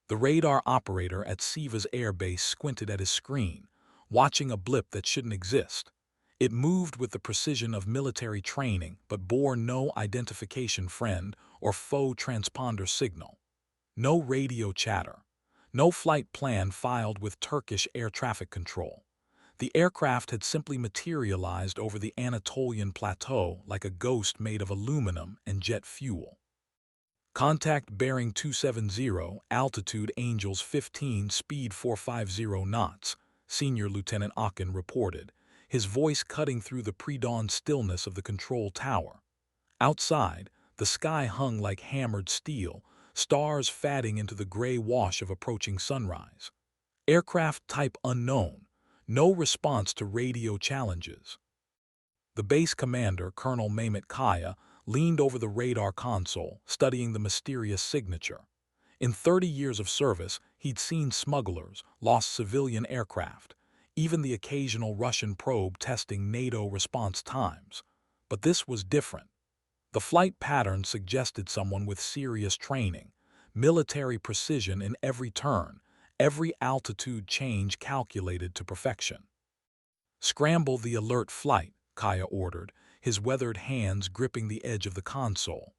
The radar operator at Siva's air base squinted at his screen, watching a blip that shouldn't exist. It moved with the precision of military training but bore no identification friend or foe transponder signal. No radio chatter. No flight plan filed with Turkish air traffic control. The aircraft had simply materialized over the Anatolian plateau like a ghost made of aluminum and jet fuel. Contact bearing 270, altitude Angels 15, speed 450 knots, Senior Lieutenant Akin reported, his voice cutting through the pre-dawn stillness of the control tower. Outside, the sky hung like hammered steel, stars fading into the gray wash of approaching sunrise. Aircraft type unknown, no response to radio challenges. The base commander, Colonel Mehmet Kaya, leaned over the radar console, studying the mysterious signature. In 30 years of service, he'd seen smugglers, lost civilian aircraft, even the occasional Russian probe testing NATO response times. But this was different. The flight pattern suggested someone with serious training, military precision in every turn, every altitude change calculated to perfection. "Scramble the alert flight," Kaya ordered, his weathered hands gripping the edge of the console.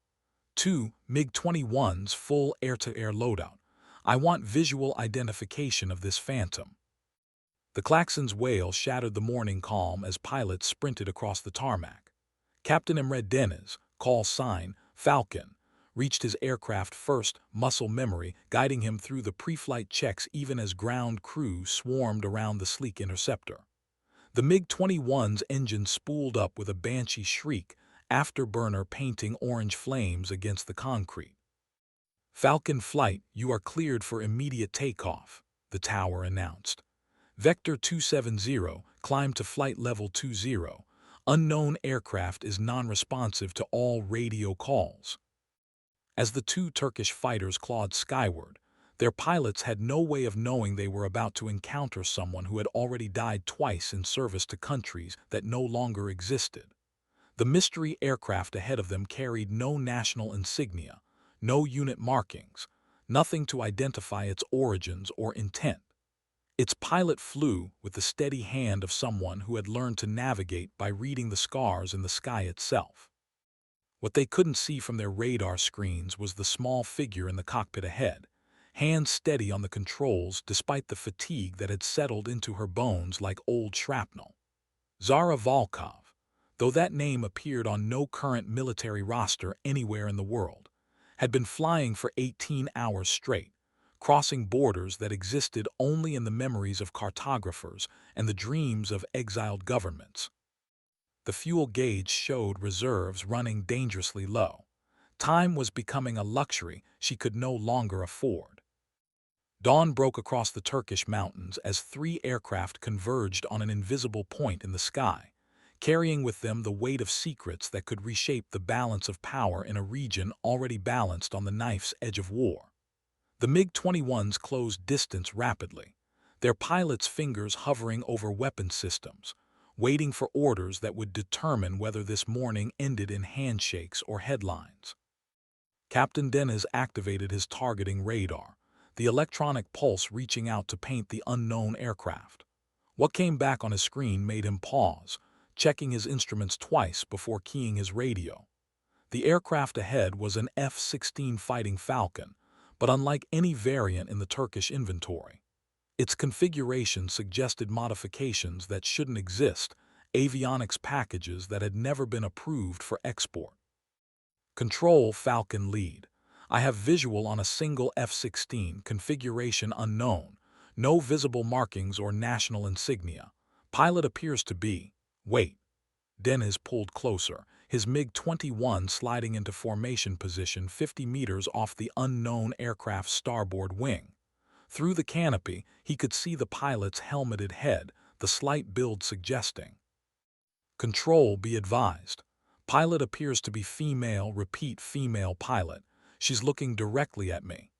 "2 MiG-21s full air-to-air loadout. I want visual identification of this phantom." The klaxon's wail shattered the morning calm as pilots sprinted across the tarmac. Captain Emre Deniz, call sign Falcon, reached his aircraft first, muscle memory guiding him through the pre-flight checks even as ground crew swarmed around the sleek interceptor. The MiG-21's engine spooled up with a banshee shriek, afterburner painting orange flames against the concrete. "Falcon flight, you are cleared for immediate takeoff," the tower announced. "Vector 270, climb to flight level 20. Unknown aircraft is non-responsive to all radio calls." As the two Turkish fighters clawed skyward, their pilots had no way of knowing they were about to encounter someone who had already died twice in service to countries that no longer existed. The mystery aircraft ahead of them carried no national insignia, no unit markings, nothing to identify its origins or intent. Its pilot flew with the steady hand of someone who had learned to navigate by reading the scars in the sky itself. What they couldn't see from their radar screens was the small figure in the cockpit ahead, hands steady on the controls despite the fatigue that had settled into her bones like old shrapnel. Zara Volkov, though that name appeared on no current military roster anywhere in the world, had been flying for 18 hours straight, crossing borders that existed only in the memories of cartographers and the dreams of exiled governments. The fuel gauge showed reserves running dangerously low. Time was becoming a luxury she could no longer afford. Dawn broke across the Turkish mountains as 3 aircraft converged on an invisible point in the sky, carrying with them the weight of secrets that could reshape the balance of power in a region already balanced on the knife's edge of war. The MiG-21s closed distance rapidly, their pilots' fingers hovering over weapon systems, waiting for orders that would determine whether this morning ended in handshakes or headlines. Captain Deniz activated his targeting radar, the electronic pulse reaching out to paint the unknown aircraft. What came back on his screen made him pause, checking his instruments twice before keying his radio. The aircraft ahead was an F-16 Fighting Falcon, but unlike any variant in the Turkish inventory. Its configuration suggested modifications that shouldn't exist, avionics packages that had never been approved for export. "Control Falcon lead. I have visual on a single F-16, configuration unknown, no visible markings or national insignia. Pilot appears to be..." "Wait." Deniz pulled closer, his MiG-21 sliding into formation position 50 meters off the unknown aircraft's starboard wing. Through the canopy, he could see the pilot's helmeted head, the slight build suggesting. "Control, be advised. Pilot appears to be female, repeat female pilot. She's looking directly at me."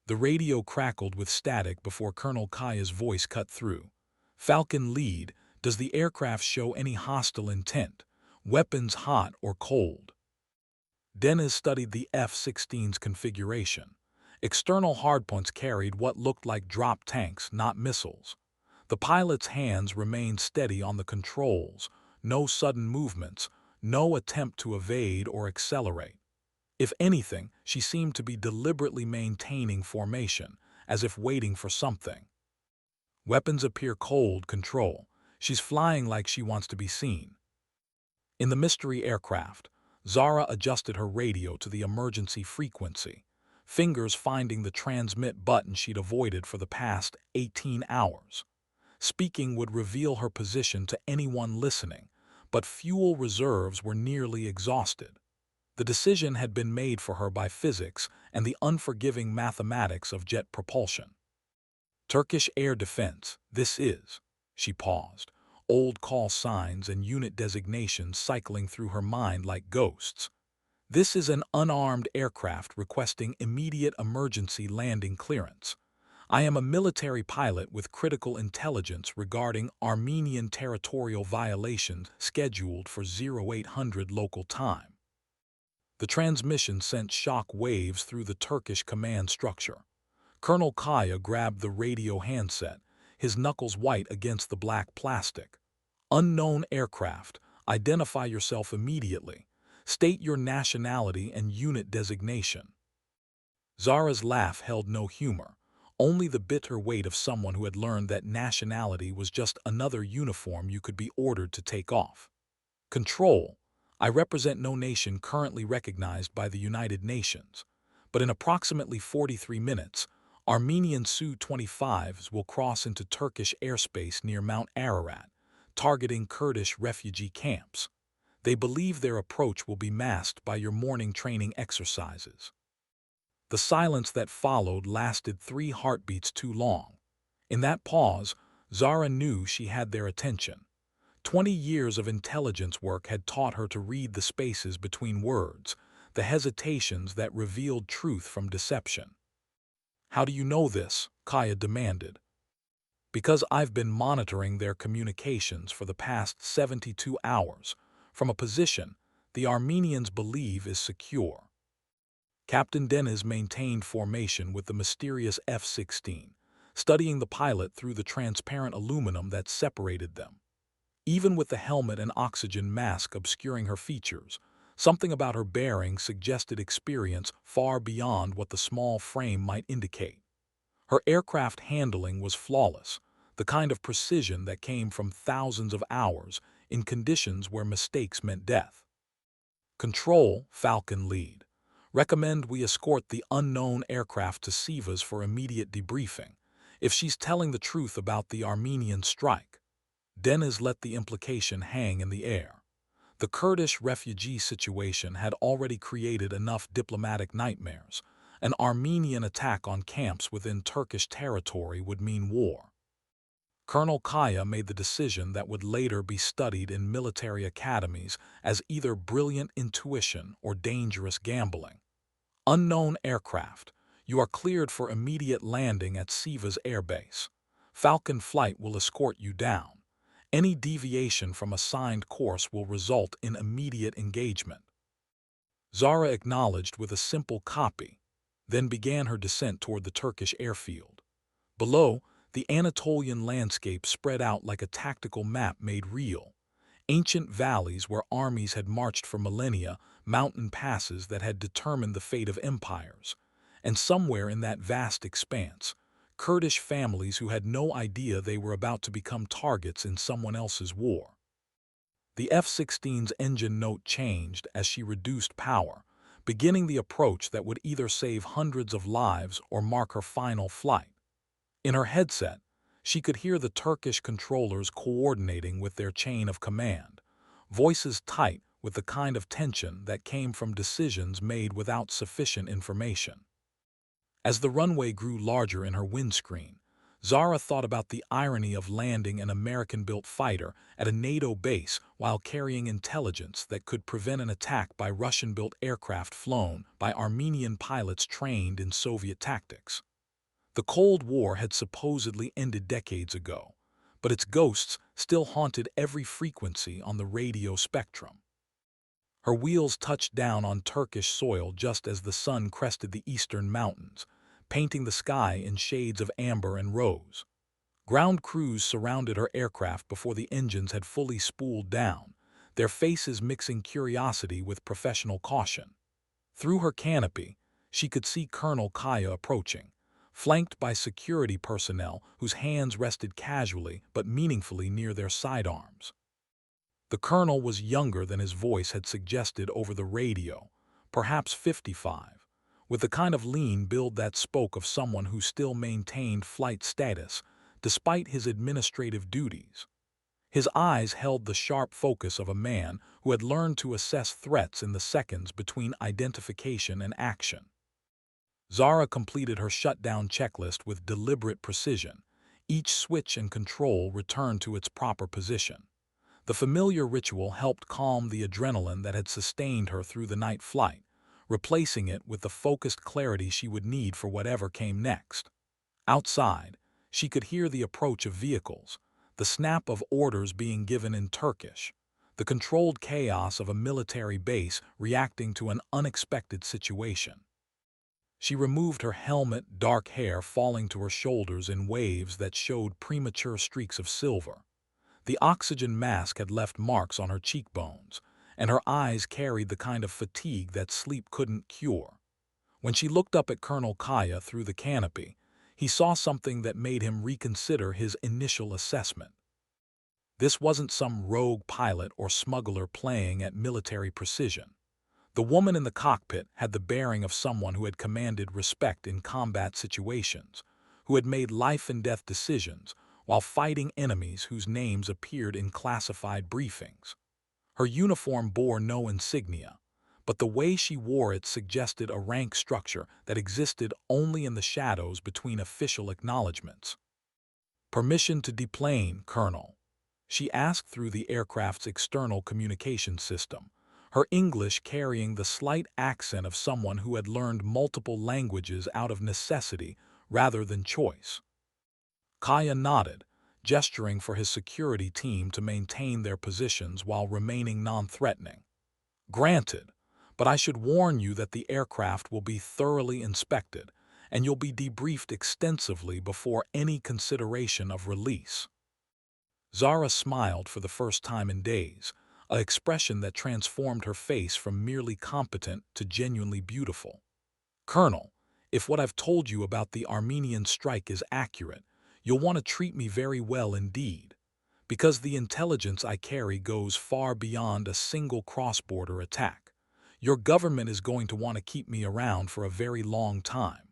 The radio crackled with static before Colonel Kaya's voice cut through. "Falcon lead, does the aircraft show any hostile intent? Weapons hot or cold?" Deniz studied the F-16's configuration. External hardpoints carried what looked like drop tanks, not missiles. The pilot's hands remained steady on the controls, no sudden movements, no attempt to evade or accelerate. If anything, she seemed to be deliberately maintaining formation, as if waiting for something. Weapons appear cold, control. She's flying like she wants to be seen. In the mystery aircraft, Zara adjusted her radio to the emergency frequency, fingers finding the transmit button she'd avoided for the past 18 hours. Speaking would reveal her position to anyone listening, but fuel reserves were nearly exhausted. The decision had been made for her by physics and the unforgiving mathematics of jet propulsion. Turkish air defense, this is. She paused, old call signs and unit designations cycling through her mind like ghosts. This is an unarmed aircraft requesting immediate emergency landing clearance. I am a military pilot with critical intelligence regarding Armenian territorial violations scheduled for 0800 local time. The transmission sent shock waves through the Turkish command structure. Colonel Kaya grabbed the radio handset, his knuckles white against the black plastic. Unknown aircraft, identify yourself immediately. State your nationality and unit designation. Zara's laugh held no humor, only the bitter weight of someone who had learned that nationality was just another uniform you could be ordered to take off. Control. I represent no nation currently recognized by the United Nations, but in approximately 43 minutes, Armenian Su-25s will cross into Turkish airspace near Mount Ararat, targeting Kurdish refugee camps. They believe their approach will be masked by your morning training exercises. The silence that followed lasted 3 heartbeats too long. In that pause, Zara knew she had their attention. 20 years of intelligence work had taught her to read the spaces between words, the hesitations that revealed truth from deception. How do you know this? Kaya demanded. Because I've been monitoring their communications for the past 72 hours, from a position the Armenians believe is secure. Captain Deniz maintained formation with the mysterious F-16, studying the pilot through the transparent aluminum that separated them. Even with the helmet and oxygen mask obscuring her features, something about her bearing suggested experience far beyond what the small frame might indicate. Her aircraft handling was flawless, the kind of precision that came from thousands of hours in conditions where mistakes meant death. Control, Falcon lead. Recommend we escort the unknown aircraft to Sivas for immediate debriefing, if she's telling the truth about the Armenian strike. Deniz let the implication hang in the air. The Kurdish refugee situation had already created enough diplomatic nightmares. An Armenian attack on camps within Turkish territory would mean war. Colonel Kaya made the decision that would later be studied in military academies as either brilliant intuition or dangerous gambling. Unknown aircraft, you are cleared for immediate landing at Sivas Air Base. Falcon Flight will escort you down. Any deviation from assigned course will result in immediate engagement. Zara acknowledged with a simple copy, then began her descent toward the Turkish airfield. Below, the Anatolian landscape spread out like a tactical map made real. Ancient valleys where armies had marched for millennia, mountain passes that had determined the fate of empires. And somewhere in that vast expanse, Kurdish families who had no idea they were about to become targets in someone else's war. The F-16's engine note changed as she reduced power, beginning the approach that would either save hundreds of lives or mark her final flight. In her headset, she could hear the Turkish controllers coordinating with their chain of command, voices tight with the kind of tension that came from decisions made without sufficient information. As the runway grew larger in her windscreen, Zara thought about the irony of landing an American-built fighter at a NATO base while carrying intelligence that could prevent an attack by Russian-built aircraft flown by Armenian pilots trained in Soviet tactics. The Cold War had supposedly ended decades ago, but its ghosts still haunted every frequency on the radio spectrum. Her wheels touched down on Turkish soil just as the sun crested the eastern mountains, painting the sky in shades of amber and rose. Ground crews surrounded her aircraft before the engines had fully spooled down, their faces mixing curiosity with professional caution. Through her canopy, she could see Colonel Kaya approaching, flanked by security personnel whose hands rested casually but meaningfully near their sidearms. The colonel was younger than his voice had suggested over the radio, perhaps 55, with the kind of lean build that spoke of someone who still maintained flight status despite his administrative duties. His eyes held the sharp focus of a man who had learned to assess threats in the seconds between identification and action. Zara completed her shutdown checklist with deliberate precision. Each switch and control returned to its proper position. The familiar ritual helped calm the adrenaline that had sustained her through the night flight, replacing it with the focused clarity she would need for whatever came next. Outside, she could hear the approach of vehicles, the snap of orders being given in Turkish, the controlled chaos of a military base reacting to an unexpected situation. She removed her helmet, dark hair falling to her shoulders in waves that showed premature streaks of silver. The oxygen mask had left marks on her cheekbones, and her eyes carried the kind of fatigue that sleep couldn't cure. When she looked up at Colonel Kaya through the canopy, he saw something that made him reconsider his initial assessment. This wasn't some rogue pilot or smuggler playing at military precision. The woman in the cockpit had the bearing of someone who had commanded respect in combat situations, who had made life-and-death decisions while fighting enemies whose names appeared in classified briefings. Her uniform bore no insignia, but the way she wore it suggested a rank structure that existed only in the shadows between official acknowledgments. "Permission to deplane, Colonel," she asked through the aircraft's external communication system, her English carrying the slight accent of someone who had learned multiple languages out of necessity rather than choice. Kaya nodded, gesturing for his security team to maintain their positions while remaining non-threatening. "Granted, but I should warn you that the aircraft will be thoroughly inspected, and you'll be debriefed extensively before any consideration of release." Zara smiled for the first time in days, an expression that transformed her face from merely competent to genuinely beautiful. "Colonel, if what I've told you about the Armenian strike is accurate, you'll want to treat me very well indeed, because the intelligence I carry goes far beyond a single cross-border attack. Your government is going to want to keep me around for a very long time."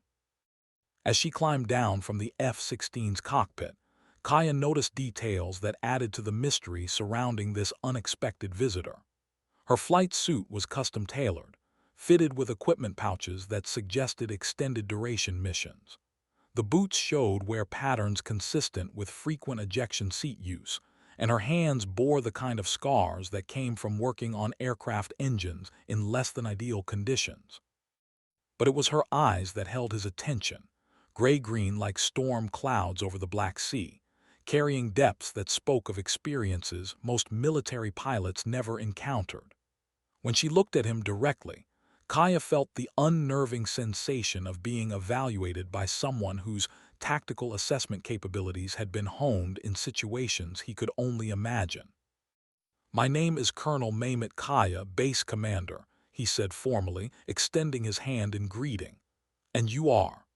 As she climbed down from the F-16's cockpit, Kaya noticed details that added to the mystery surrounding this unexpected visitor. Her flight suit was custom-tailored, fitted with equipment pouches that suggested extended-duration missions. The boots showed wear patterns consistent with frequent ejection seat use, and her hands bore the kind of scars that came from working on aircraft engines in less-than-ideal conditions. But it was her eyes that held his attention, gray-green like storm clouds over the Black Sea, carrying depths that spoke of experiences most military pilots never encountered. When she looked at him directly, Kaya felt the unnerving sensation of being evaluated by someone whose tactical assessment capabilities had been honed in situations he could only imagine. "My name is Colonel Mehmet Kaya, Base Commander," he said formally, extending his hand in greeting. "And you are?"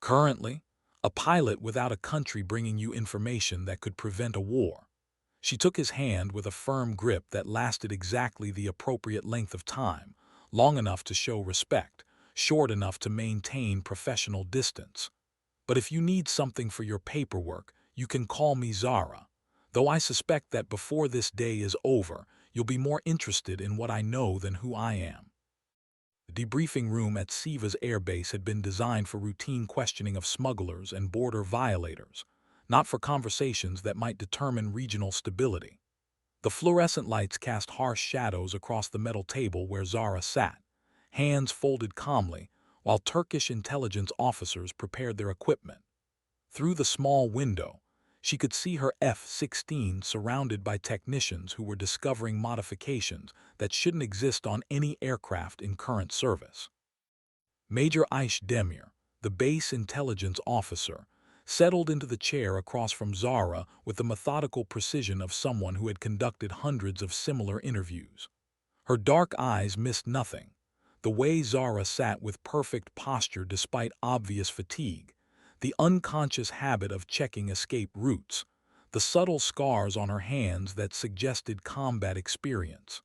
"Currently, a pilot without a country bringing you information that could prevent a war." She took his hand with a firm grip that lasted exactly the appropriate length of time, long enough to show respect, short enough to maintain professional distance. "But if you need something for your paperwork, you can call me Zara, though I suspect that before this day is over, you'll be more interested in what I know than who I am." The debriefing room at Siva's airbase had been designed for routine questioning of smugglers and border violators, not for conversations that might determine regional stability. The fluorescent lights cast harsh shadows across the metal table where Zara sat, hands folded calmly, while Turkish intelligence officers prepared their equipment. Through the small window, she could see her F-16 surrounded by technicians who were discovering modifications that shouldn't exist on any aircraft in current service. Major Aish Demir, the base intelligence officer, settled into the chair across from Zara with the methodical precision of someone who had conducted hundreds of similar interviews. Her dark eyes missed nothing. The way Zara sat with perfect posture despite obvious fatigue, the unconscious habit of checking escape routes, the subtle scars on her hands that suggested combat experience.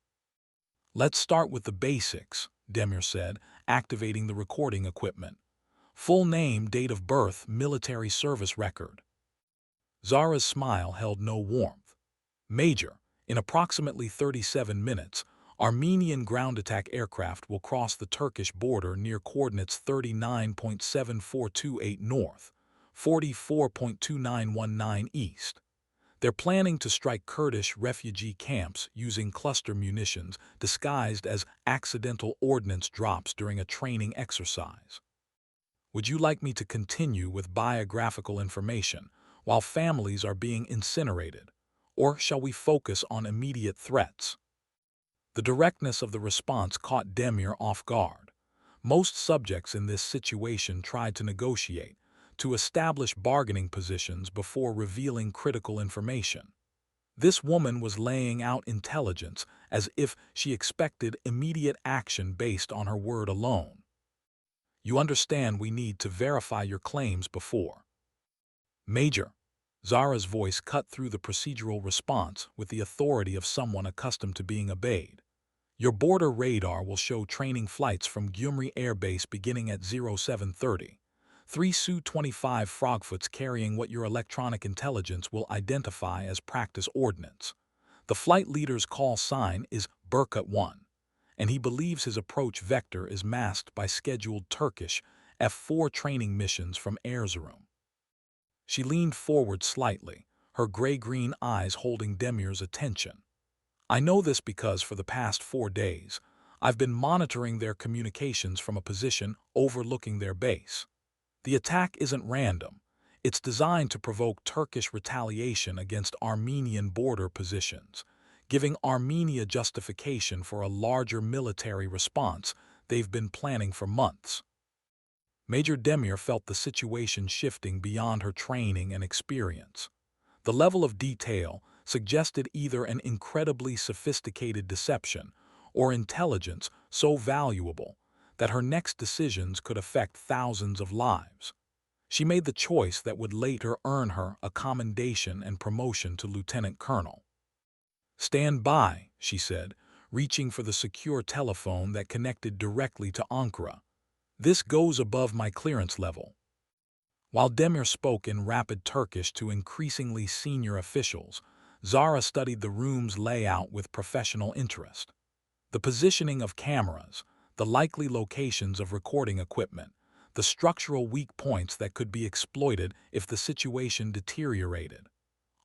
"Let's start with the basics," Demir said, activating the recording equipment. "Full name, date of birth, military service record." Zara's smile held no warmth. "Major, in approximately 37 minutes, Armenian ground attack aircraft will cross the Turkish border near coordinates 39.7428 north, 44.2919 east. They're planning to strike Kurdish refugee camps using cluster munitions disguised as accidental ordnance drops during a training exercise. Would you like me to continue with biographical information while families are being incinerated, or shall we focus on immediate threats?" The directness of the response caught Demir off guard. Most subjects in this situation tried to negotiate, to establish bargaining positions before revealing critical information. This woman was laying out intelligence as if she expected immediate action based on her word alone. "You understand we need to verify your claims before." "Major," Zara's voice cut through the procedural response with the authority of someone accustomed to being obeyed. "Your border radar will show training flights from Gyumri Air Base beginning at 0730. 3 Su-25 Frogfoots carrying what your electronic intelligence will identify as practice ordnance. The flight leader's call sign is Berkut 1, and he believes his approach vector is masked by scheduled Turkish F-4 training missions from Erzurum." She leaned forward slightly, her gray-green eyes holding Demir's attention. "I know this because for the past 4 days, I've been monitoring their communications from a position overlooking their base. The attack isn't random. It's designed to provoke Turkish retaliation against Armenian border positions, giving Armenia justification for a larger military response they've been planning for months." Major Demir felt the situation shifting beyond her training and experience. The level of detail suggested either an incredibly sophisticated deception or intelligence so valuable that her next decisions could affect thousands of lives. She made the choice that would later earn her a commendation and promotion to lieutenant colonel. "Stand by," she said, reaching for the secure telephone that connected directly to Ankara. "This goes above my clearance level." While Demir spoke in rapid Turkish to increasingly senior officials, Zara studied the room's layout with professional interest. The positioning of cameras, the likely locations of recording equipment, the structural weak points that could be exploited if the situation deteriorated.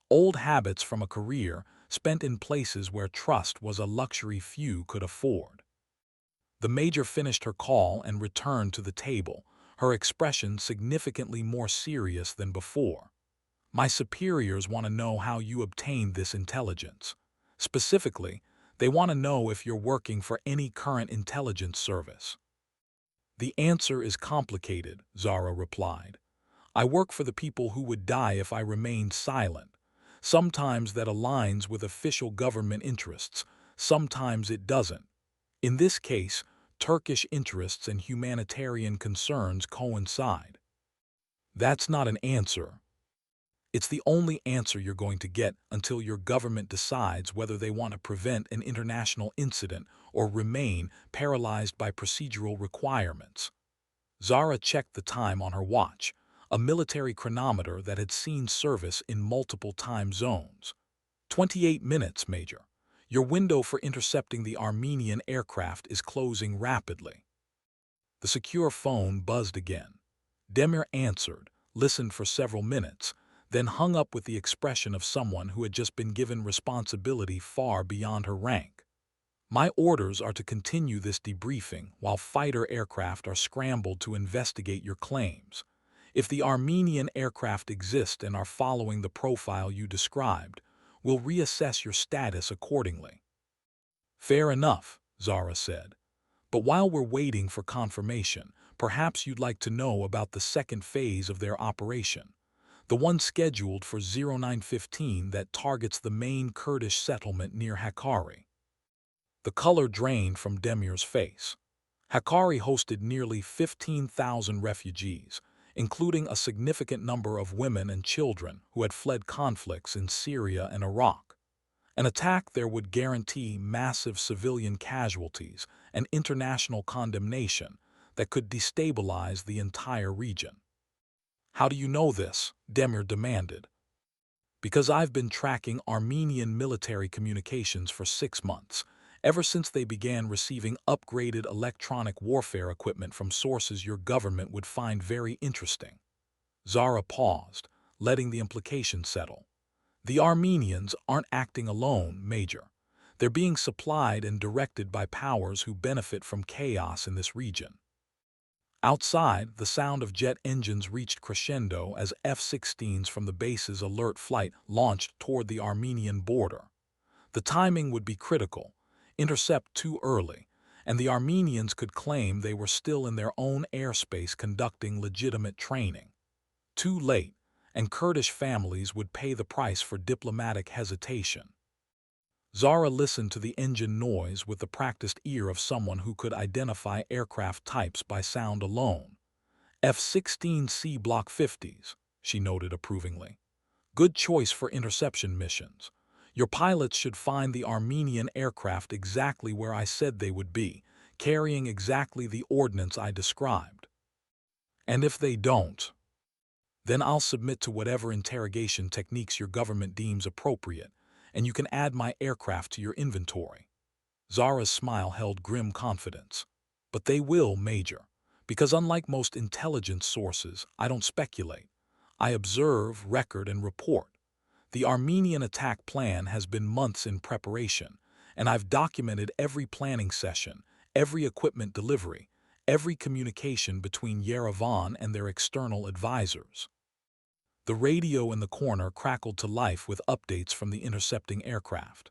Old habits from a career spent in places where trust was a luxury few could afford. The major finished her call and returned to the table, her expression significantly more serious than before. "My superiors want to know how you obtained this intelligence. Specifically, they want to know if you're working for any current intelligence service." "The answer is complicated," Zara replied. "I work for the people who would die if I remained silent. Sometimes that aligns with official government interests, sometimes it doesn't. In this case, Turkish interests and humanitarian concerns coincide." "That's not an answer." "It's the only answer you're going to get until your government decides whether they want to prevent an international incident or remain paralyzed by procedural requirements." Zara checked the time on her watch, a military chronometer that had seen service in multiple time zones. 28 minutes, Major. Your window for intercepting the Armenian aircraft is closing rapidly." The secure phone buzzed again. Demir answered, listened for several minutes, then hung up with the expression of someone who had just been given responsibility far beyond her rank. "My orders are to continue this debriefing while fighter aircraft are scrambled to investigate your claims. If the Armenian aircraft exist and are following the profile you described, we'll reassess your status accordingly." "Fair enough," Zara said. "But while we're waiting for confirmation, perhaps you'd like to know about the second phase of their operation, the one scheduled for 0915 that targets the main Kurdish settlement near Hakkari. The color drained from Demir's face. Hakkari hosted nearly 15,000 refugees, including a significant number of women and children who had fled conflicts in Syria and Iraq. An attack there would guarantee massive civilian casualties and international condemnation that could destabilize the entire region. "How do you know this?" Demir demanded. "Because I've been tracking Armenian military communications for 6 months, ever since they began receiving upgraded electronic warfare equipment from sources your government would find very interesting." Zara paused, letting the implication settle. "The Armenians aren't acting alone, Major. They're being supplied and directed by powers who benefit from chaos in this region." Outside, the sound of jet engines reached crescendo as F-16s from the base's alert flight launched toward the Armenian border. The timing would be critical. Intercept too early, and the Armenians could claim they were still in their own airspace conducting legitimate training. Too late, and Kurdish families would pay the price for diplomatic hesitation. Zara listened to the engine noise with the practiced ear of someone who could identify aircraft types by sound alone. F-16C Block 50s, she noted approvingly. "Good choice for interception missions. Your pilots should find the Armenian aircraft exactly where I said they would be, carrying exactly the ordnance I described. And if they don't, then I'll submit to whatever interrogation techniques your government deems appropriate, and you can add my aircraft to your inventory." Zara's smile held grim confidence. "But they will, Major, because unlike most intelligence sources, I don't speculate. I observe, record, and report. The Armenian attack plan has been months in preparation, and I've documented every planning session, every equipment delivery, every communication between Yerevan and their external advisors." The radio in the corner crackled to life with updates from the intercepting aircraft.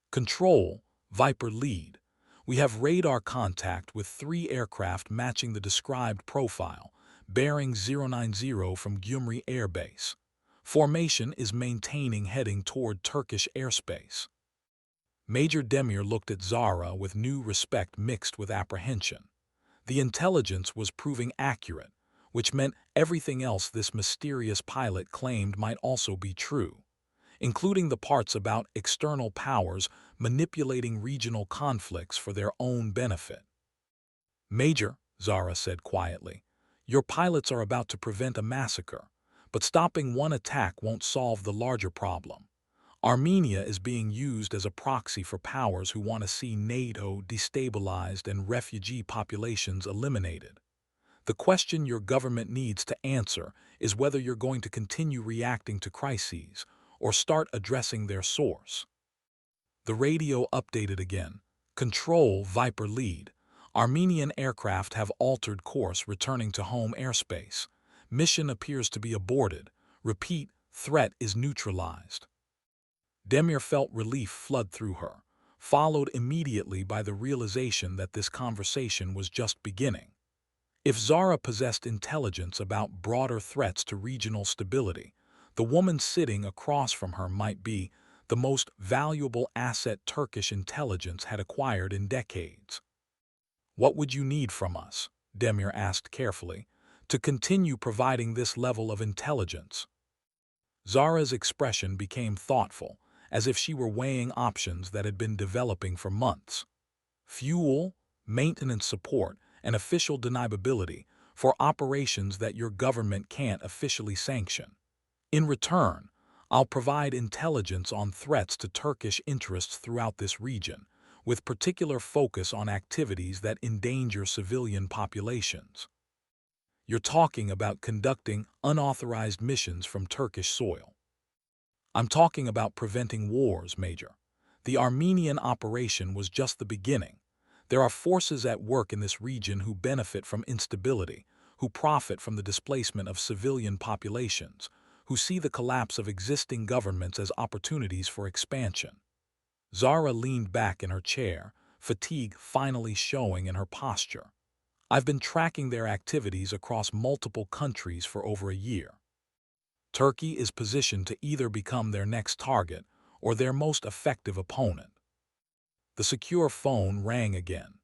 "Control, Viper lead. We have radar contact with 3 aircraft matching the described profile, bearing 090 from Gyumri Air Base. Formation is maintaining heading toward Turkish airspace." Major Demir looked at Zara with new respect mixed with apprehension. The intelligence was proving accurate, which meant everything else this mysterious pilot claimed might also be true, including the parts about external powers manipulating regional conflicts for their own benefit. "Major," Zara said quietly, "your pilots are about to prevent a massacre, but stopping one attack won't solve the larger problem. Armenia is being used as a proxy for powers who want to see NATO destabilized and refugee populations eliminated. The question your government needs to answer is whether you're going to continue reacting to crises or start addressing their source." The radio updated again. "Control, Viper lead. Armenian aircraft have altered course returning to home airspace. Mission appears to be aborted. Repeat, threat is neutralized." Demir felt relief flood through her, followed immediately by the realization that this conversation was just beginning. If Zara possessed intelligence about broader threats to regional stability, the woman sitting across from her might be the most valuable asset Turkish intelligence had acquired in decades. "What would you need from us?" Demir asked carefully, "to continue providing this level of intelligence?" Zara's expression became thoughtful, as if she were weighing options that had been developing for months. "Fuel, maintenance support, and official deniability for operations that your government can't officially sanction. In return, I'll provide intelligence on threats to Turkish interests throughout this region, with particular focus on activities that endanger civilian populations." "You're talking about conducting unauthorized missions from Turkish soil." "I'm talking about preventing wars, Major. The Armenian operation was just the beginning. There are forces at work in this region who benefit from instability, who profit from the displacement of civilian populations, who see the collapse of existing governments as opportunities for expansion." Zara leaned back in her chair, fatigue finally showing in her posture. I've been tracking their activities across multiple countries for over a year. Turkey is positioned to either become their next target or their most effective opponent. The secure phone rang again.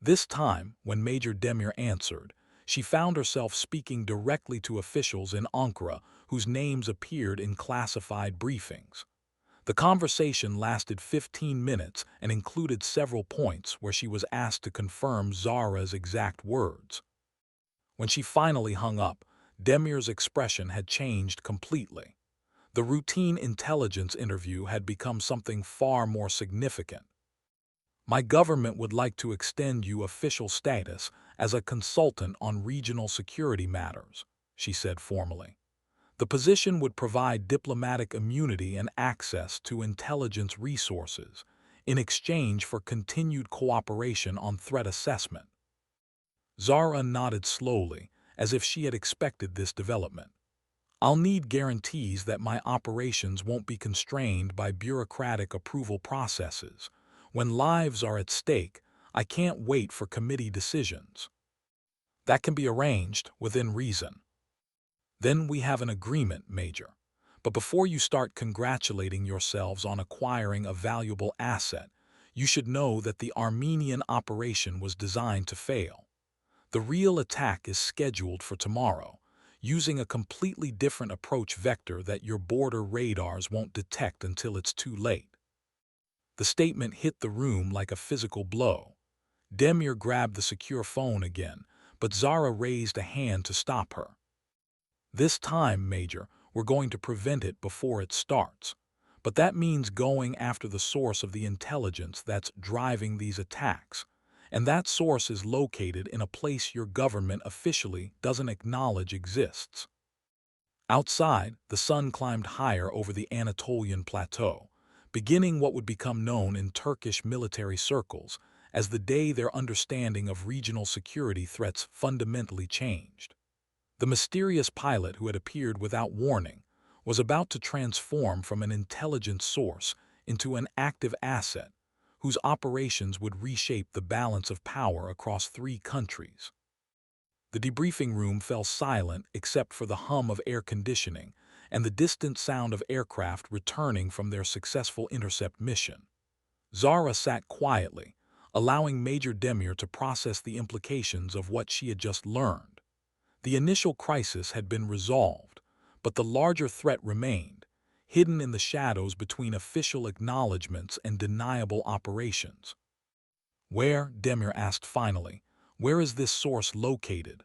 This time, when Major Demir answered, she found herself speaking directly to officials in Ankara whose names appeared in classified briefings. The conversation lasted 15 minutes and included several points where she was asked to confirm Zara's exact words. When she finally hung up, Demir's expression had changed completely. The routine intelligence interview had become something far more significant. My government would like to extend you official status as a consultant on regional security matters, she said formally. The position would provide diplomatic immunity and access to intelligence resources in exchange for continued cooperation on threat assessment. Zara nodded slowly, as if she had expected this development. I'll need guarantees that my operations won't be constrained by bureaucratic approval processes. When lives are at stake, I can't wait for committee decisions. That can be arranged within reason. Then we have an agreement, Major. But before you start congratulating yourselves on acquiring a valuable asset, you should know that the Armenian operation was designed to fail. The real attack is scheduled for tomorrow, using a completely different approach vector that your border radars won't detect until it's too late. The statement hit the room like a physical blow. Demir grabbed the secure phone again, but Zara raised a hand to stop her. This time, Major, we're going to prevent it before it starts. But that means going after the source of the intelligence that's driving these attacks. And that source is located in a place your government officially doesn't acknowledge exists. Outside, the sun climbed higher over the Anatolian plateau, beginning what would become known in Turkish military circles as the day their understanding of regional security threats fundamentally changed. The mysterious pilot who had appeared without warning was about to transform from an intelligence source into an active asset whose operations would reshape the balance of power across 3 countries. The debriefing room fell silent except for the hum of air conditioning and the distant sound of aircraft returning from their successful intercept mission. Zara sat quietly, allowing Major Demir to process the implications of what she had just learned. The initial crisis had been resolved, but the larger threat remained, hidden in the shadows between official acknowledgments and deniable operations. Where, Demir asked finally, where is this source located?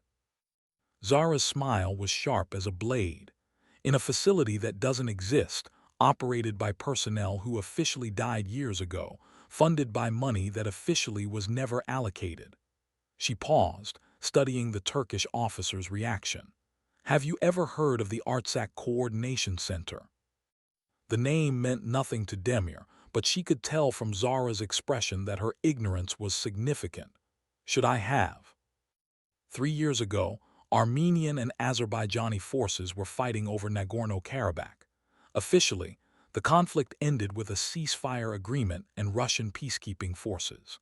Zara's smile was sharp as a blade. In a facility that doesn't exist, operated by personnel who officially died years ago, funded by money that officially was never allocated. She paused, studying the Turkish officer's reaction. Have you ever heard of the Artsakh Coordination Center? The name meant nothing to Demir, but she could tell from Zara's expression that her ignorance was significant. Should I have? 3 years ago, Armenian and Azerbaijani forces were fighting over Nagorno-Karabakh. Officially, the conflict ended with a ceasefire agreement and Russian peacekeeping forces.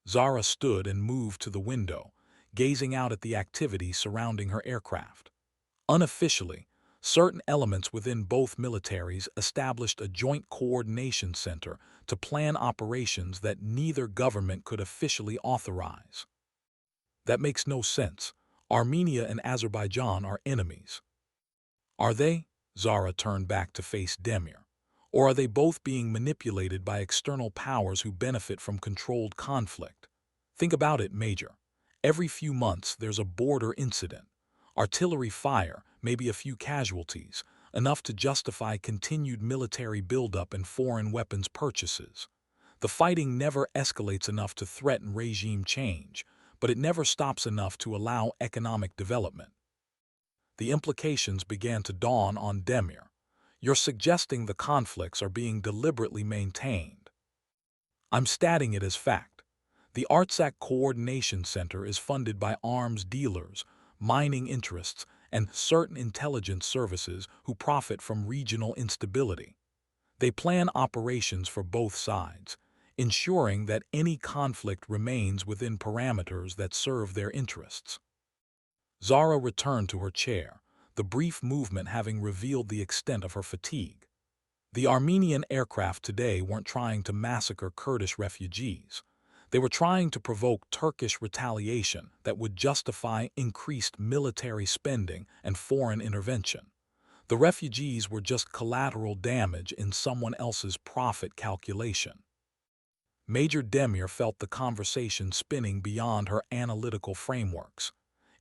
Zara stood and moved to the window, gazing out at the activity surrounding her aircraft. Unofficially, certain elements within both militaries established a joint coordination center to plan operations that neither government could officially authorize. That makes no sense. Armenia and Azerbaijan are enemies. Are they? Zara turned back to face Demir. Or are they both being manipulated by external powers who benefit from controlled conflict? Think about it, Major. Every few months there's a border incident. Artillery fire, maybe a few casualties, enough to justify continued military buildup and foreign weapons purchases. The fighting never escalates enough to threaten regime change, but it never stops enough to allow economic development. The implications began to dawn on Demir. You're suggesting the conflicts are being deliberately maintained. I'm stating it as fact. The Artsakh Coordination Center is funded by arms dealers, mining interests, and certain intelligence services who profit from regional instability. They plan operations for both sides, ensuring that any conflict remains within parameters that serve their interests. Zara returned to her chair, the brief movement having revealed the extent of her fatigue. The Armenian aircraft today weren't trying to massacre Kurdish refugees. They were trying to provoke Turkish retaliation that would justify increased military spending and foreign intervention. The refugees were just collateral damage in someone else's profit calculation. Major Demir felt the conversation spinning beyond her analytical frameworks.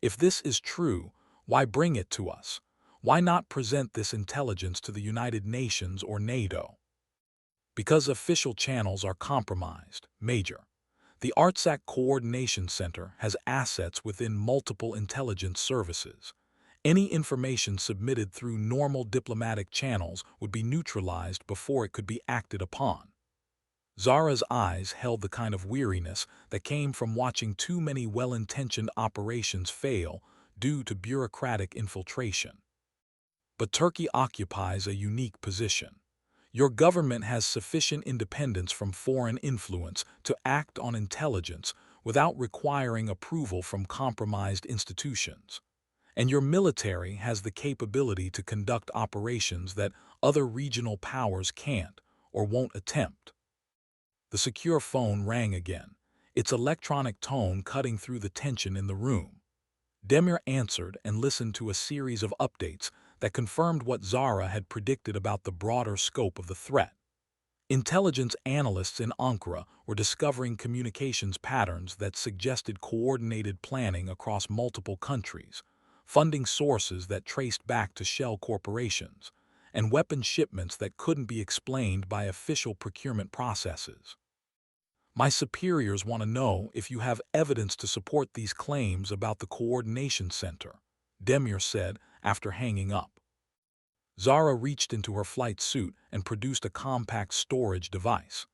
If this is true, why bring it to us? Why not present this intelligence to the United Nations or NATO? Because official channels are compromised, Major. The Artsakh Coordination Center has assets within multiple intelligence services. Any information submitted through normal diplomatic channels would be neutralized before it could be acted upon. Zara's eyes held the kind of weariness that came from watching too many well-intentioned operations fail due to bureaucratic infiltration. But Turkey occupies a unique position. Your government has sufficient independence from foreign influence to act on intelligence without requiring approval from compromised institutions. And your military has the capability to conduct operations that other regional powers can't or won't attempt. The secure phone rang again, its electronic tone cutting through the tension in the room. Demir answered and listened to a series of updates that confirmed what Zara had predicted about the broader scope of the threat. Intelligence analysts in Ankara were discovering communications patterns that suggested coordinated planning across multiple countries, funding sources that traced back to shell corporations, and weapon shipments that couldn't be explained by official procurement processes. My superiors want to know if you have evidence to support these claims about the coordination center, Demir said after hanging up. Zara reached into her flight suit and produced a compact storage device.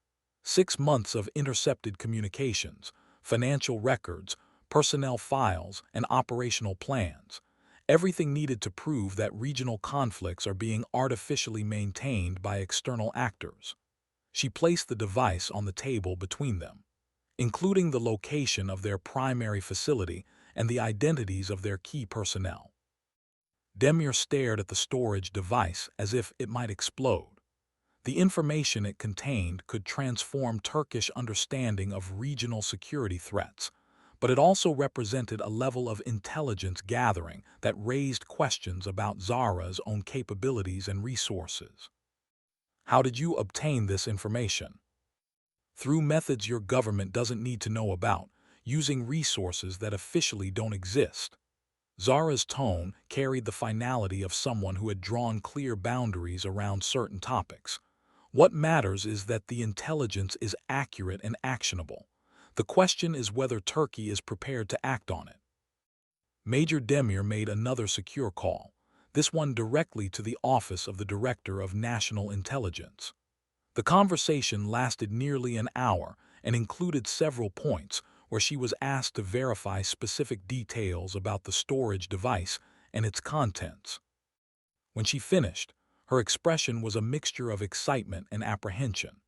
6 months of intercepted communications, financial records, personnel files, and operational plans. Everything needed to prove that regional conflicts are being artificially maintained by external actors. She placed the device on the table between them, including the location of their primary facility and the identities of their key personnel. Demir stared at the storage device as if it might explode. The information it contained could transform Turkish understanding of regional security threats, but it also represented a level of intelligence gathering that raised questions about Zara's own capabilities and resources. How did you obtain this information? Through methods your government doesn't need to know about, using resources that officially don't exist. Zara's tone carried the finality of someone who had drawn clear boundaries around certain topics. What matters is that the intelligence is accurate and actionable. The question is whether Turkey is prepared to act on it. Major Demir made another secure call, this one directly to the Office of the Director of National Intelligence. The conversation lasted nearly an hour and included several points where she was asked to verify specific details about the storage device and its contents. When she finished, her expression was a mixture of excitement and apprehension.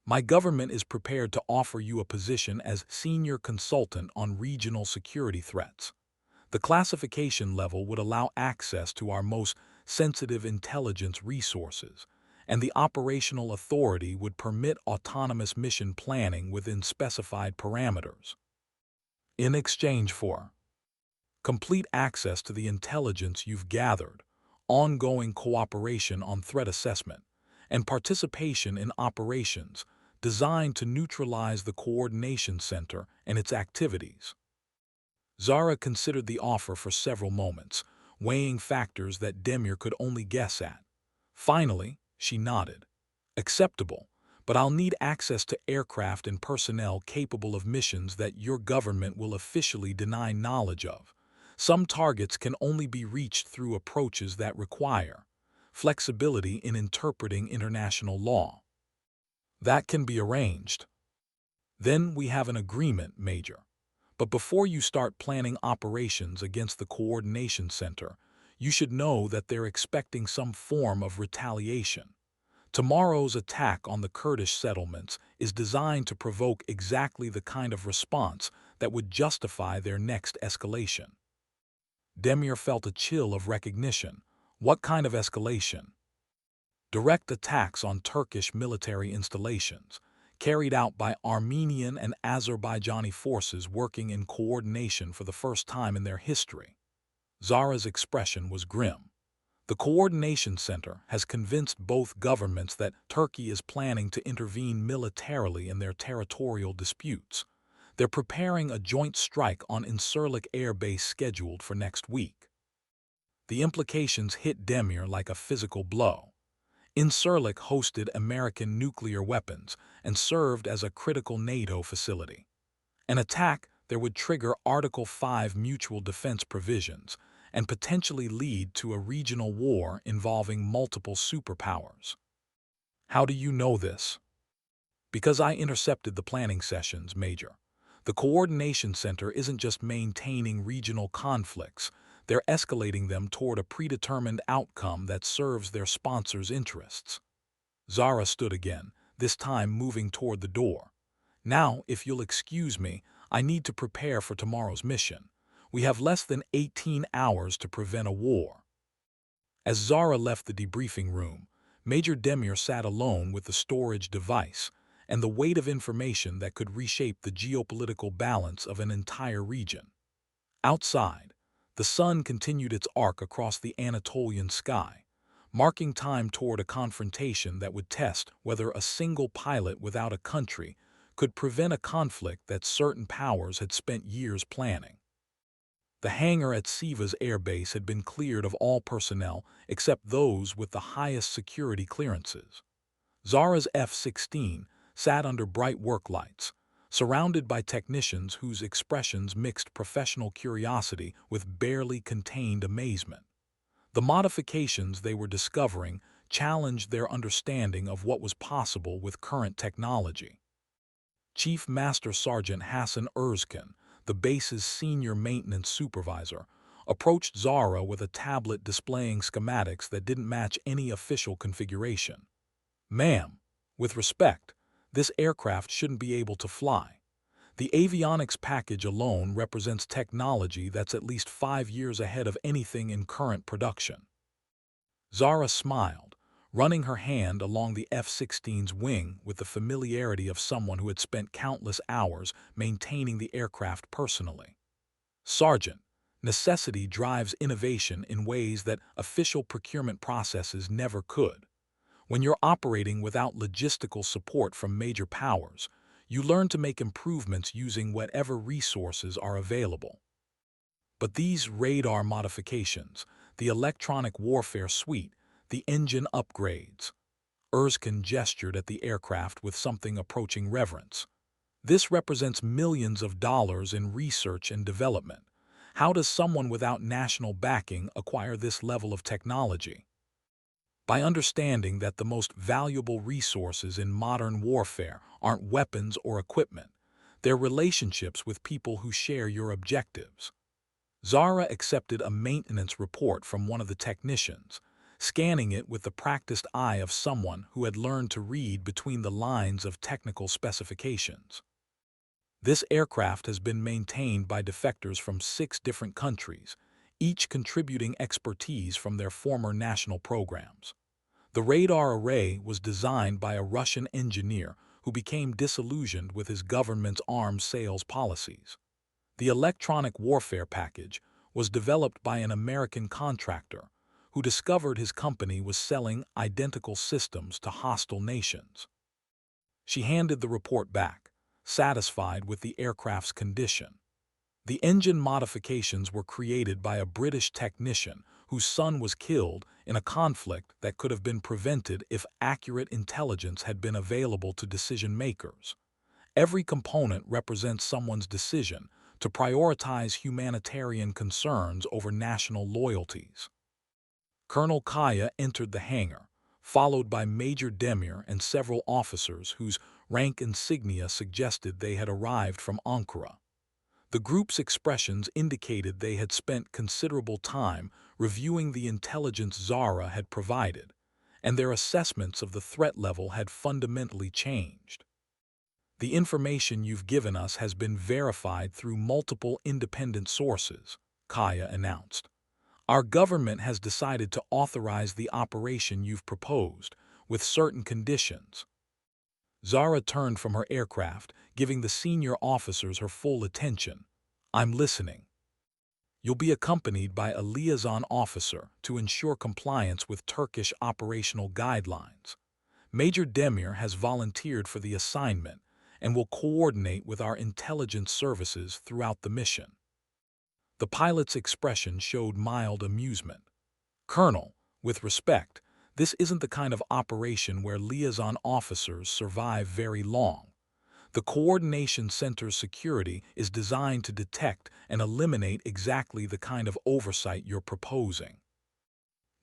My government is prepared to offer you a position as senior consultant on regional security threats. The classification level would allow access to our most sensitive intelligence resources, and the operational authority would permit autonomous mission planning within specified parameters. In exchange for complete access to the intelligence you've gathered, ongoing cooperation on threat assessment, and participation in operations designed to neutralize the coordination center and its activities. Zara considered the offer for several moments, weighing factors that Demir could only guess at. Finally, she nodded. Acceptable, but I'll need access to aircraft and personnel capable of missions that your government will officially deny knowledge of. Some targets can only be reached through approaches that require flexibility in interpreting international law. That can be arranged. Then we have an agreement, Major. But before you start planning operations against the coordination center, you should know that they're expecting some form of retaliation. Tomorrow's attack on the Kurdish settlements is designed to provoke exactly the kind of response that would justify their next escalation. Demir felt a chill of recognition. What kind of escalation? Direct attacks on Turkish military installations, carried out by Armenian and Azerbaijani forces working in coordination for the first time in their history. Zara's expression was grim. The Coordination Center has convinced both governments that Turkey is planning to intervene militarily in their territorial disputes. They're preparing a joint strike on Incirlik Air Base scheduled for next week. The implications hit Demir like a physical blow. Incirlik hosted American nuclear weapons and served as a critical NATO facility. An attack there would trigger Article 5 mutual defense provisions and potentially lead to a regional war involving multiple superpowers. How do you know this? Because I intercepted the planning sessions, Major. The Coordination Center isn't just maintaining regional conflicts, they're escalating them toward a predetermined outcome that serves their sponsors' interests. Zara stood again, this time moving toward the door. Now, if you'll excuse me, I need to prepare for tomorrow's mission. We have less than 18 hours to prevent a war. As Zara left the debriefing room, Major Demir sat alone with the storage device and the weight of information that could reshape the geopolitical balance of an entire region. Outside, the sun continued its arc across the Anatolian sky, marking time toward a confrontation that would test whether a single pilot without a country could prevent a conflict that certain powers had spent years planning. The hangar at Siva's airbase had been cleared of all personnel except those with the highest security clearances. Zara's F-16 sat under bright work lights, surrounded by technicians whose expressions mixed professional curiosity with barely contained amazement. The modifications they were discovering challenged their understanding of what was possible with current technology. Chief Master Sergeant Hassan Erzkan, the base's senior maintenance supervisor, approached Zara with a tablet displaying schematics that didn't match any official configuration. "Ma'am, with respect, this aircraft shouldn't be able to fly. The avionics package alone represents technology that's at least 5 years ahead of anything in current production." Zara smiled, running her hand along the F-16's wing with the familiarity of someone who had spent countless hours maintaining the aircraft personally. "Sergeant, necessity drives innovation in ways that official procurement processes never could. When you're operating without logistical support from major powers, you learn to make improvements using whatever resources are available. But these radar modifications, the electronic warfare suite, the engine upgrades." Erzkan gestured at the aircraft with something approaching reverence. "This represents millions of dollars in research and development. How does someone without national backing acquire this level of technology?" "By understanding that the most valuable resources in modern warfare aren't weapons or equipment, they're relationships with people who share your objectives." Zara accepted a maintenance report from one of the technicians, scanning it with the practiced eye of someone who had learned to read between the lines of technical specifications. "This aircraft has been maintained by defectors from 6 different countries, each contributing expertise from their former national programs. The radar array was designed by a Russian engineer who became disillusioned with his government's arms sales policies. The electronic warfare package was developed by an American contractor who discovered his company was selling identical systems to hostile nations." She handed the report back, satisfied with the aircraft's condition. "The engine modifications were created by a British technician whose son was killed in a conflict that could have been prevented if accurate intelligence had been available to decision makers. Every component represents someone's decision to prioritize humanitarian concerns over national loyalties." Colonel Kaya entered the hangar, followed by Major Demir and several officers whose rank insignia suggested they had arrived from Ankara. The group's expressions indicated they had spent considerable time reviewing the intelligence Zara had provided, and their assessments of the threat level had fundamentally changed. The information you've given us has been verified through multiple independent sources, Kaya announced. Our government has decided to authorize the operation you've proposed, with certain conditions. Zara turned from her aircraft, giving the senior officers her full attention. I'm listening. You'll be accompanied by a liaison officer to ensure compliance with Turkish operational guidelines. Major Demir has volunteered for the assignment and will coordinate with our intelligence services throughout the mission. The pilot's expression showed mild amusement. Colonel, with respect, this isn't the kind of operation where liaison officers survive very long. The Coordination Center's security is designed to detect and eliminate exactly the kind of oversight you're proposing.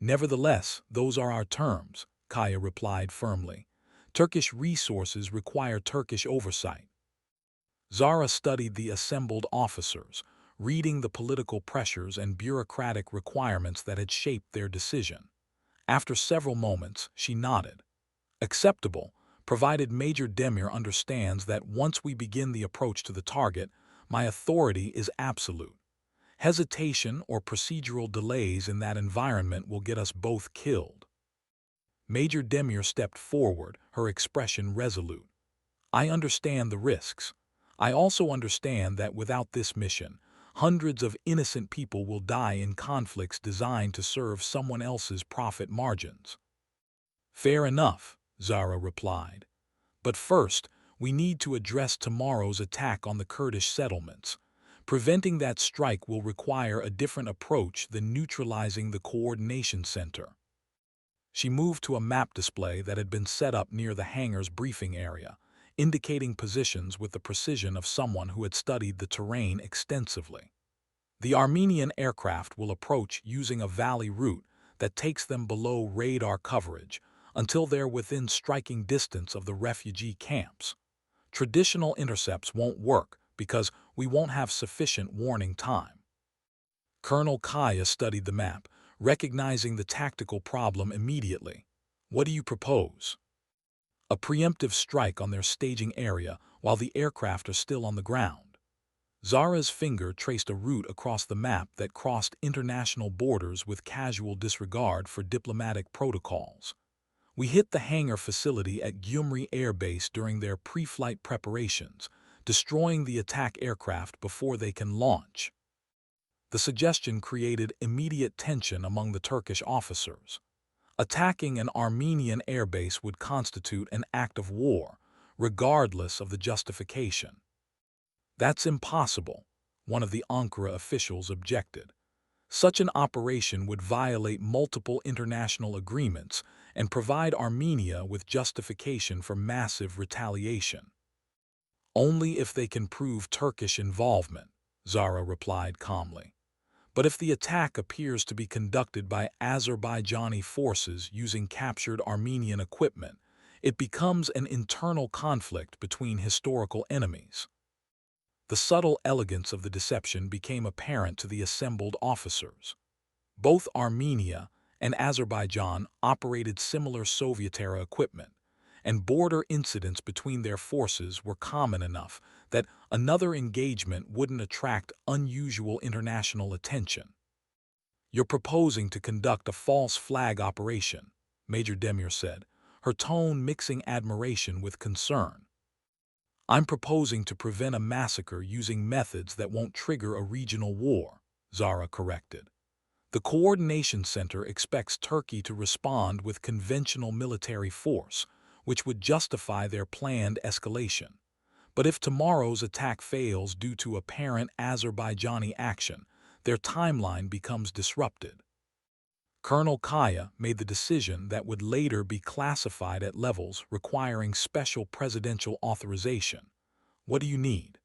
Nevertheless, those are our terms, Kaya replied firmly. Turkish resources require Turkish oversight. Zara studied the assembled officers, reading the political pressures and bureaucratic requirements that had shaped their decision. After several moments, she nodded. Acceptable, provided Major Demir understands that once we begin the approach to the target, my authority is absolute. Hesitation or procedural delays in that environment will get us both killed. Major Demir stepped forward, her expression resolute. I understand the risks. I also understand that without this mission, hundreds of innocent people will die in conflicts designed to serve someone else's profit margins. Fair enough, Zara replied. But first, we need to address tomorrow's attack on the Kurdish settlements. Preventing that strike will require a different approach than neutralizing the coordination center. She moved to a map display that had been set up near the hangar's briefing area, indicating positions with the precision of someone who had studied the terrain extensively. The Armenian aircraft will approach using a valley route that takes them below radar coverage until they're within striking distance of the refugee camps. Traditional intercepts won't work because we won't have sufficient warning time. Colonel Kaya studied the map, recognizing the tactical problem immediately. What do you propose? A preemptive strike on their staging area while the aircraft are still on the ground. Zara's finger traced a route across the map that crossed international borders with casual disregard for diplomatic protocols. We hit the hangar facility at Gyumri Air Base during their pre-flight preparations, destroying the attack aircraft before they can launch. The suggestion created immediate tension among the Turkish officers. Attacking an Armenian airbase would constitute an act of war, regardless of the justification. That's impossible, one of the Ankara officials objected. Such an operation would violate multiple international agreements and provide Armenia with justification for massive retaliation. Only if they can prove Turkish involvement, Zara replied calmly. But if the attack appears to be conducted by Azerbaijani forces using captured Armenian equipment, it becomes an internal conflict between historical enemies. The subtle elegance of the deception became apparent to the assembled officers. Both Armenia and Azerbaijan operated similar Soviet-era equipment, and border incidents between their forces were common enough that another engagement wouldn't attract unusual international attention. You're proposing to conduct a false flag operation, Major Demir said, her tone mixing admiration with concern. I'm proposing to prevent a massacre using methods that won't trigger a regional war, Zara corrected. The Coordination Center expects Turkey to respond with conventional military force, which would justify their planned escalation. But if tomorrow's attack fails due to apparent Azerbaijani action, their timeline becomes disrupted. Colonel Kaya made the decision that would later be classified at levels requiring special presidential authorization. What do you need?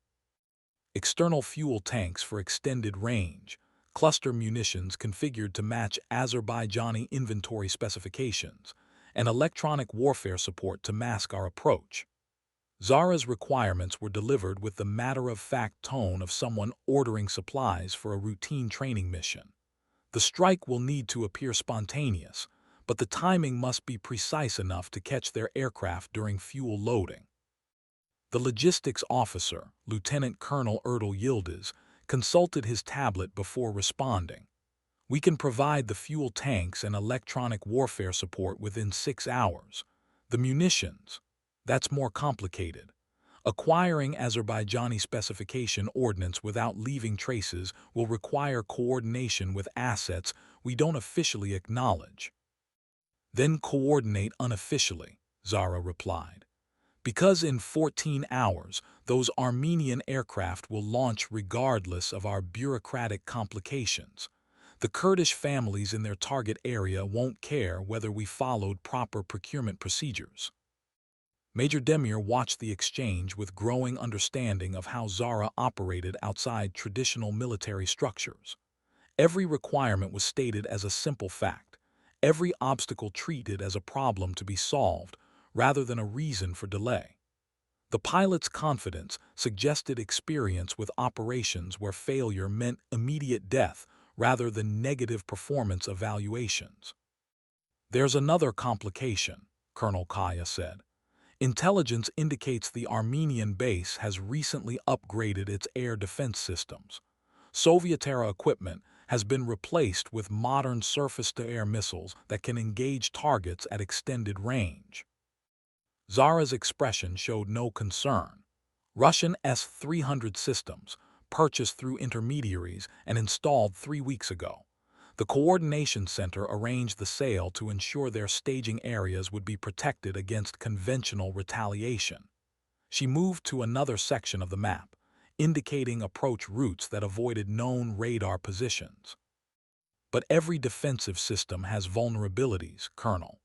External fuel tanks for extended range, cluster munitions configured to match Azerbaijani inventory specifications, and electronic warfare support to mask our approach. Zara's requirements were delivered with the matter-of-fact tone of someone ordering supplies for a routine training mission. The strike will need to appear spontaneous, but the timing must be precise enough to catch their aircraft during fuel loading. The logistics officer, Lieutenant Colonel Erdal Yildiz, consulted his tablet before responding. We can provide the fuel tanks and electronic warfare support within 6 hours. The munitions, that's more complicated. Acquiring Azerbaijani specification ordnance without leaving traces will require coordination with assets we don't officially acknowledge. Then coordinate unofficially, Zara replied. Because in 14 hours, those Armenian aircraft will launch regardless of our bureaucratic complications. The Kurdish families in their target area won't care whether we followed proper procurement procedures. Major Demir watched the exchange with growing understanding of how Zara operated outside traditional military structures. Every requirement was stated as a simple fact, every obstacle treated as a problem to be solved rather than a reason for delay. The pilot's confidence suggested experience with operations where failure meant immediate death rather than negative performance evaluations. There's another complication, Colonel Kaya said. Intelligence indicates the Armenian base has recently upgraded its air defense systems. Soviet-era equipment has been replaced with modern surface-to-air missiles that can engage targets at extended range. Zara's expression showed no concern. Russian S-300 systems, purchased through intermediaries and installed 3 weeks ago. The Coordination Center arranged the sale to ensure their staging areas would be protected against conventional retaliation. She moved to another section of the map, indicating approach routes that avoided known radar positions. But every defensive system has vulnerabilities, Colonel.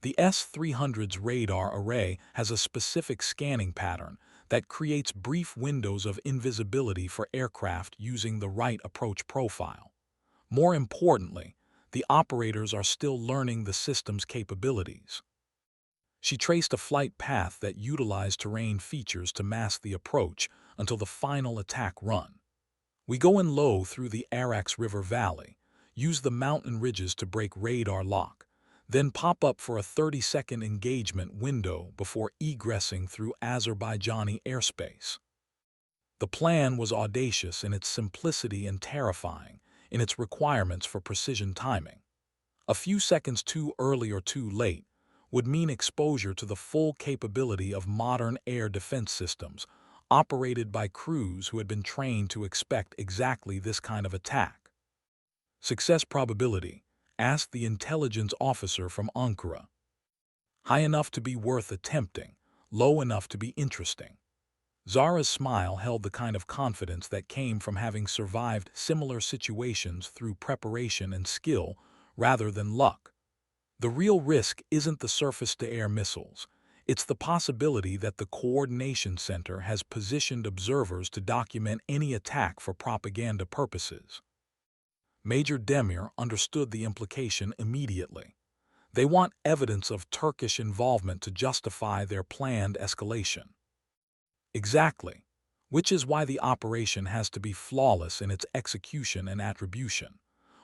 The S-300's radar array has a specific scanning pattern that creates brief windows of invisibility for aircraft using the right approach profile. More importantly, the operators are still learning the system's capabilities. She traced a flight path that utilized terrain features to mask the approach until the final attack run. We go in low through the Arax River Valley, use the mountain ridges to break radar lock, then pop up for a 30-second engagement window before egressing through Azerbaijani airspace. The plan was audacious in its simplicity and terrifying in its requirements for precision timing. A few seconds too early or too late would mean exposure to the full capability of modern air defense systems, operated by crews who had been trained to expect exactly this kind of attack. Success probability, asked the intelligence officer from Ankara. High enough to be worth attempting, low enough to be interesting. Zara's smile held the kind of confidence that came from having survived similar situations through preparation and skill rather than luck. The real risk isn't the surface-to-air missiles. It's the possibility that the Coordination Center has positioned observers to document any attack for propaganda purposes. Major Demir understood the implication immediately. They want evidence of Turkish involvement to justify their planned escalation. Exactly, which is why the operation has to be flawless in its execution and attribution.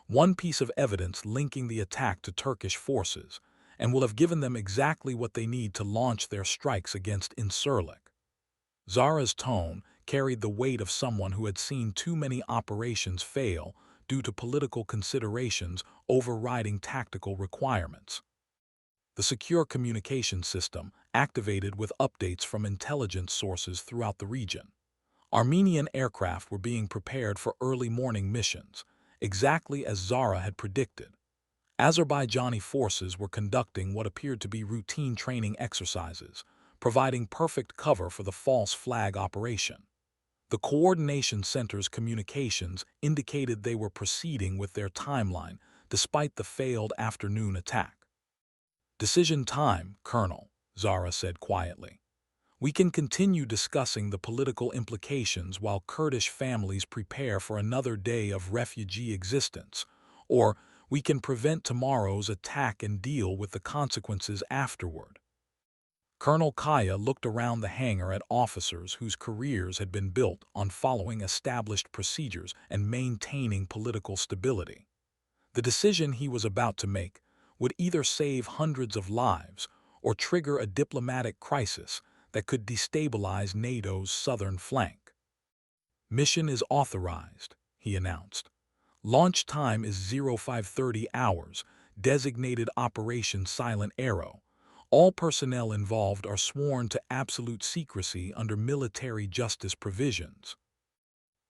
One piece of evidence linking the attack to Turkish forces, and will have given them exactly what they need to launch their strikes against Incirlik. Zara's tone carried the weight of someone who had seen too many operations fail due to political considerations overriding tactical requirements. The secure communication system activated with updates from intelligence sources throughout the region. Armenian aircraft were being prepared for early morning missions, exactly as Zara had predicted. Azerbaijani forces were conducting what appeared to be routine training exercises, providing perfect cover for the false flag operation. The Coordination Center's communications indicated they were proceeding with their timeline despite the failed afternoon attack. Decision time, Colonel, Zara said quietly. We can continue discussing the political implications while Kurdish families prepare for another day of refugee existence, or we can prevent tomorrow's attack and deal with the consequences afterward. Colonel Kaya looked around the hangar at officers whose careers had been built on following established procedures and maintaining political stability. The decision he was about to make would either save hundreds of lives or trigger a diplomatic crisis that could destabilize NATO's southern flank. "Mission is authorized," he announced. "Launch time is 0530 hours, designated Operation Silent Arrow. All personnel involved are sworn to absolute secrecy under military justice provisions."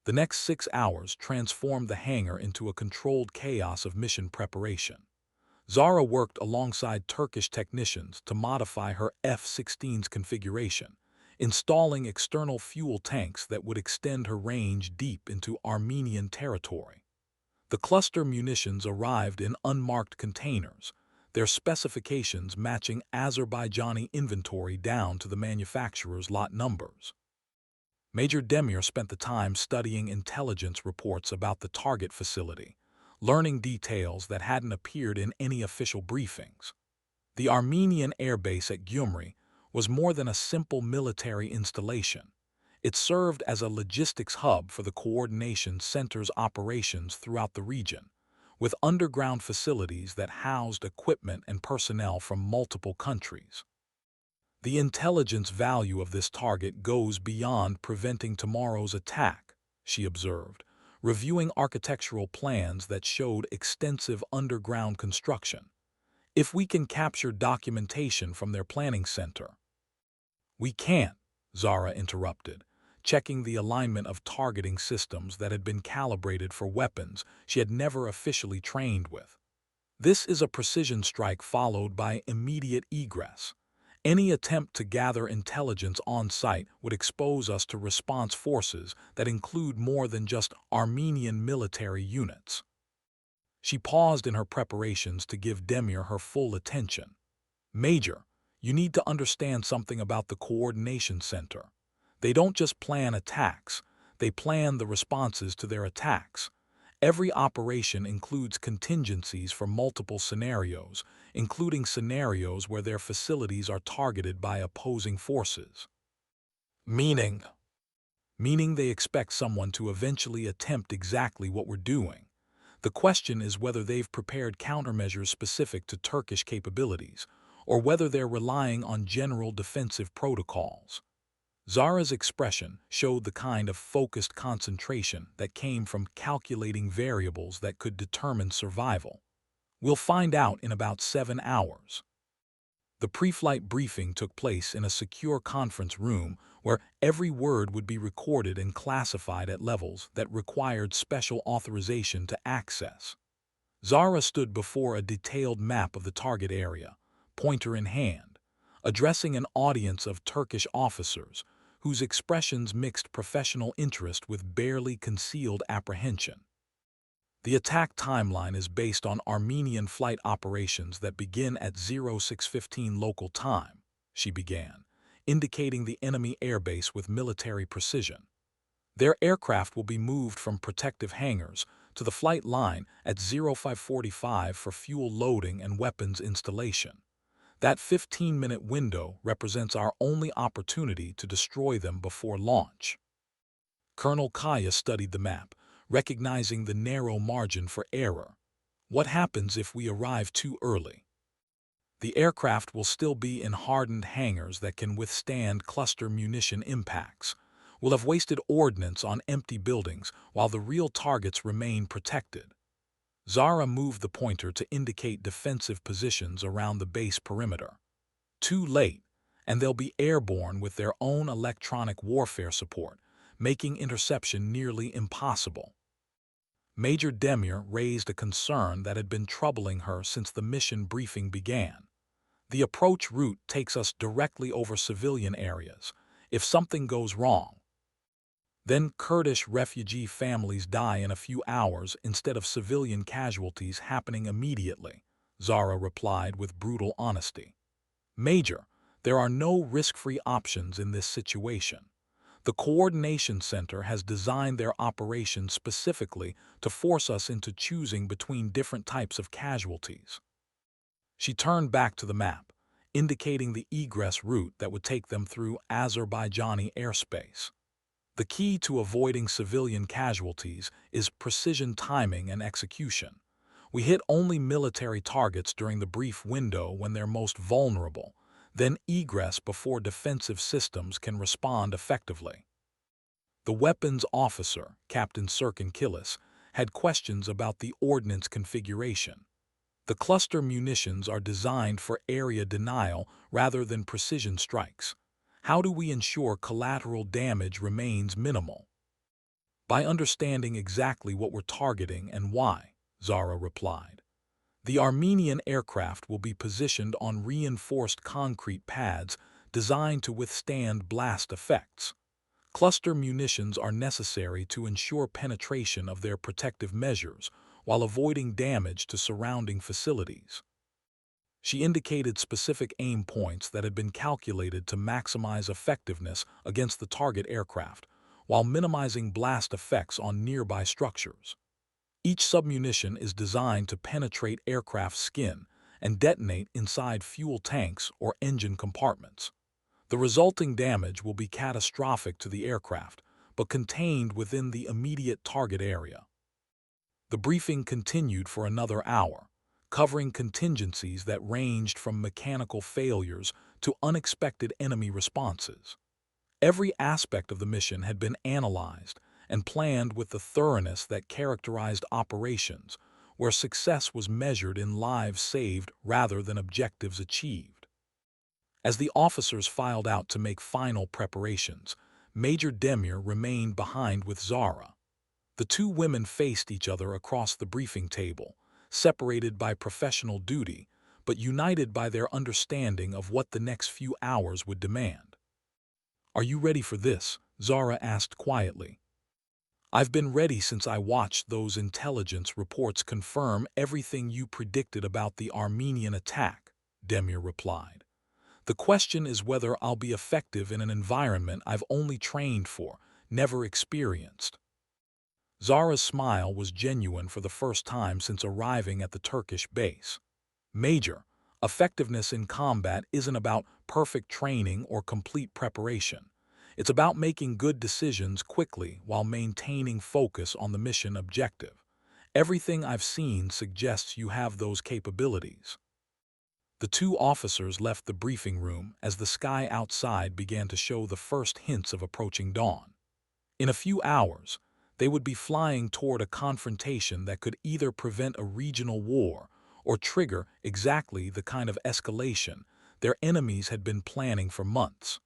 The next 6 hours transformed the hangar into a controlled chaos of mission preparation. Zara worked alongside Turkish technicians to modify her F-16's configuration, installing external fuel tanks that would extend her range deep into Armenian territory. The cluster munitions arrived in unmarked containers, their specifications matching Azerbaijani inventory down to the manufacturer's lot numbers. Major Demir spent the time studying intelligence reports about the target facility, learning details that hadn't appeared in any official briefings. The Armenian airbase at Gyumri was more than a simple military installation. It served as a logistics hub for the coordination center's operations throughout the region, with underground facilities that housed equipment and personnel from multiple countries. "The intelligence value of this target goes beyond preventing tomorrow's attack," she observed, reviewing architectural plans that showed extensive underground construction. "If we can capture documentation from their planning center—" "We can't," Zara interrupted, checking the alignment of targeting systems that had been calibrated for weapons she had never officially trained with. "This is a precision strike followed by immediate egress. Any attempt to gather intelligence on site would expose us to response forces that include more than just Armenian military units." She paused in her preparations to give Demir her full attention. "Major, you need to understand something about the coordination center. They don't just plan attacks, they plan the responses to their attacks. Every operation includes contingencies for multiple scenarios, including scenarios where their facilities are targeted by opposing forces." "Meaning?" "Meaning they expect someone to eventually attempt exactly what we're doing. The question is whether they've prepared countermeasures specific to Turkish capabilities, or whether they're relying on general defensive protocols." Zara's expression showed the kind of focused concentration that came from calculating variables that could determine survival. "We'll find out in about 7 hours." The pre-flight briefing took place in a secure conference room where every word would be recorded and classified at levels that required special authorization to access. Zara stood before a detailed map of the target area, pointer in hand, addressing an audience of Turkish officers whose expressions mixed professional interest with barely concealed apprehension. "The attack timeline is based on Armenian flight operations that begin at 0615 local time," she began, indicating the enemy airbase with military precision. "Their aircraft will be moved from protective hangars to the flight line at 0545 for fuel loading and weapons installation. That 15-minute window represents our only opportunity to destroy them before launch." Colonel Kaya studied the map, recognizing the narrow margin for error. "What happens if we arrive too early?" "The aircraft will still be in hardened hangars that can withstand cluster munition impacts. We'll have wasted ordnance on empty buildings while the real targets remain protected." Zara moved the pointer to indicate defensive positions around the base perimeter. "Too late, and they'll be airborne with their own electronic warfare support, making interception nearly impossible." Major Demir raised a concern that had been troubling her since the mission briefing began. "The approach route takes us directly over civilian areas. If something goes wrong, then Kurdish refugee families die in a few hours instead of civilian casualties happening immediately," Zara replied with brutal honesty. "Major, there are no risk-free options in this situation. The Coordination Center has designed their operations specifically to force us into choosing between different types of casualties." She turned back to the map, indicating the egress route that would take them through Azerbaijani airspace. "The key to avoiding civilian casualties is precision timing and execution. We hit only military targets during the brief window when they're most vulnerable, then egress before defensive systems can respond effectively. The weapons officer, Captain Killis, had questions about the ordnance configuration. The cluster munitions are designed for area denial rather than precision strikes. How do we ensure collateral damage remains minimal? By understanding exactly what we're targeting and why, Zara replied. The Armenian aircraft will be positioned on reinforced concrete pads designed to withstand blast effects. Cluster munitions are necessary to ensure penetration of their protective measures while avoiding damage to surrounding facilities. She indicated specific aim points that had been calculated to maximize effectiveness against the target aircraft, while minimizing blast effects on nearby structures. Each submunition is designed to penetrate aircraft skin and detonate inside fuel tanks or engine compartments. The resulting damage will be catastrophic to the aircraft, but contained within the immediate target area. The briefing continued for another hour, covering contingencies that ranged from mechanical failures to unexpected enemy responses. Every aspect of the mission had been analyzed and planned with the thoroughness that characterized operations, where success was measured in lives saved rather than objectives achieved. As the officers filed out to make final preparations, Major Demir remained behind with Zara. The two women faced each other across the briefing table, separated by professional duty, but united by their understanding of what the next few hours would demand. "Are you ready for this?" Zara asked quietly. "I've been ready since I watched those intelligence reports confirm everything you predicted about the Armenian attack," Demir replied. "The question is whether I'll be effective in an environment I've only trained for, never experienced." Zara's smile was genuine for the first time since arriving at the Turkish base. "Major, effectiveness in combat isn't about perfect training or complete preparation. It's about making good decisions quickly while maintaining focus on the mission objective. Everything I've seen suggests you have those capabilities." The two officers left the briefing room as the sky outside began to show the first hints of approaching dawn. In a few hours, they would be flying toward a confrontation that could either prevent a regional war or trigger exactly the kind of escalation their enemies had been planning for months.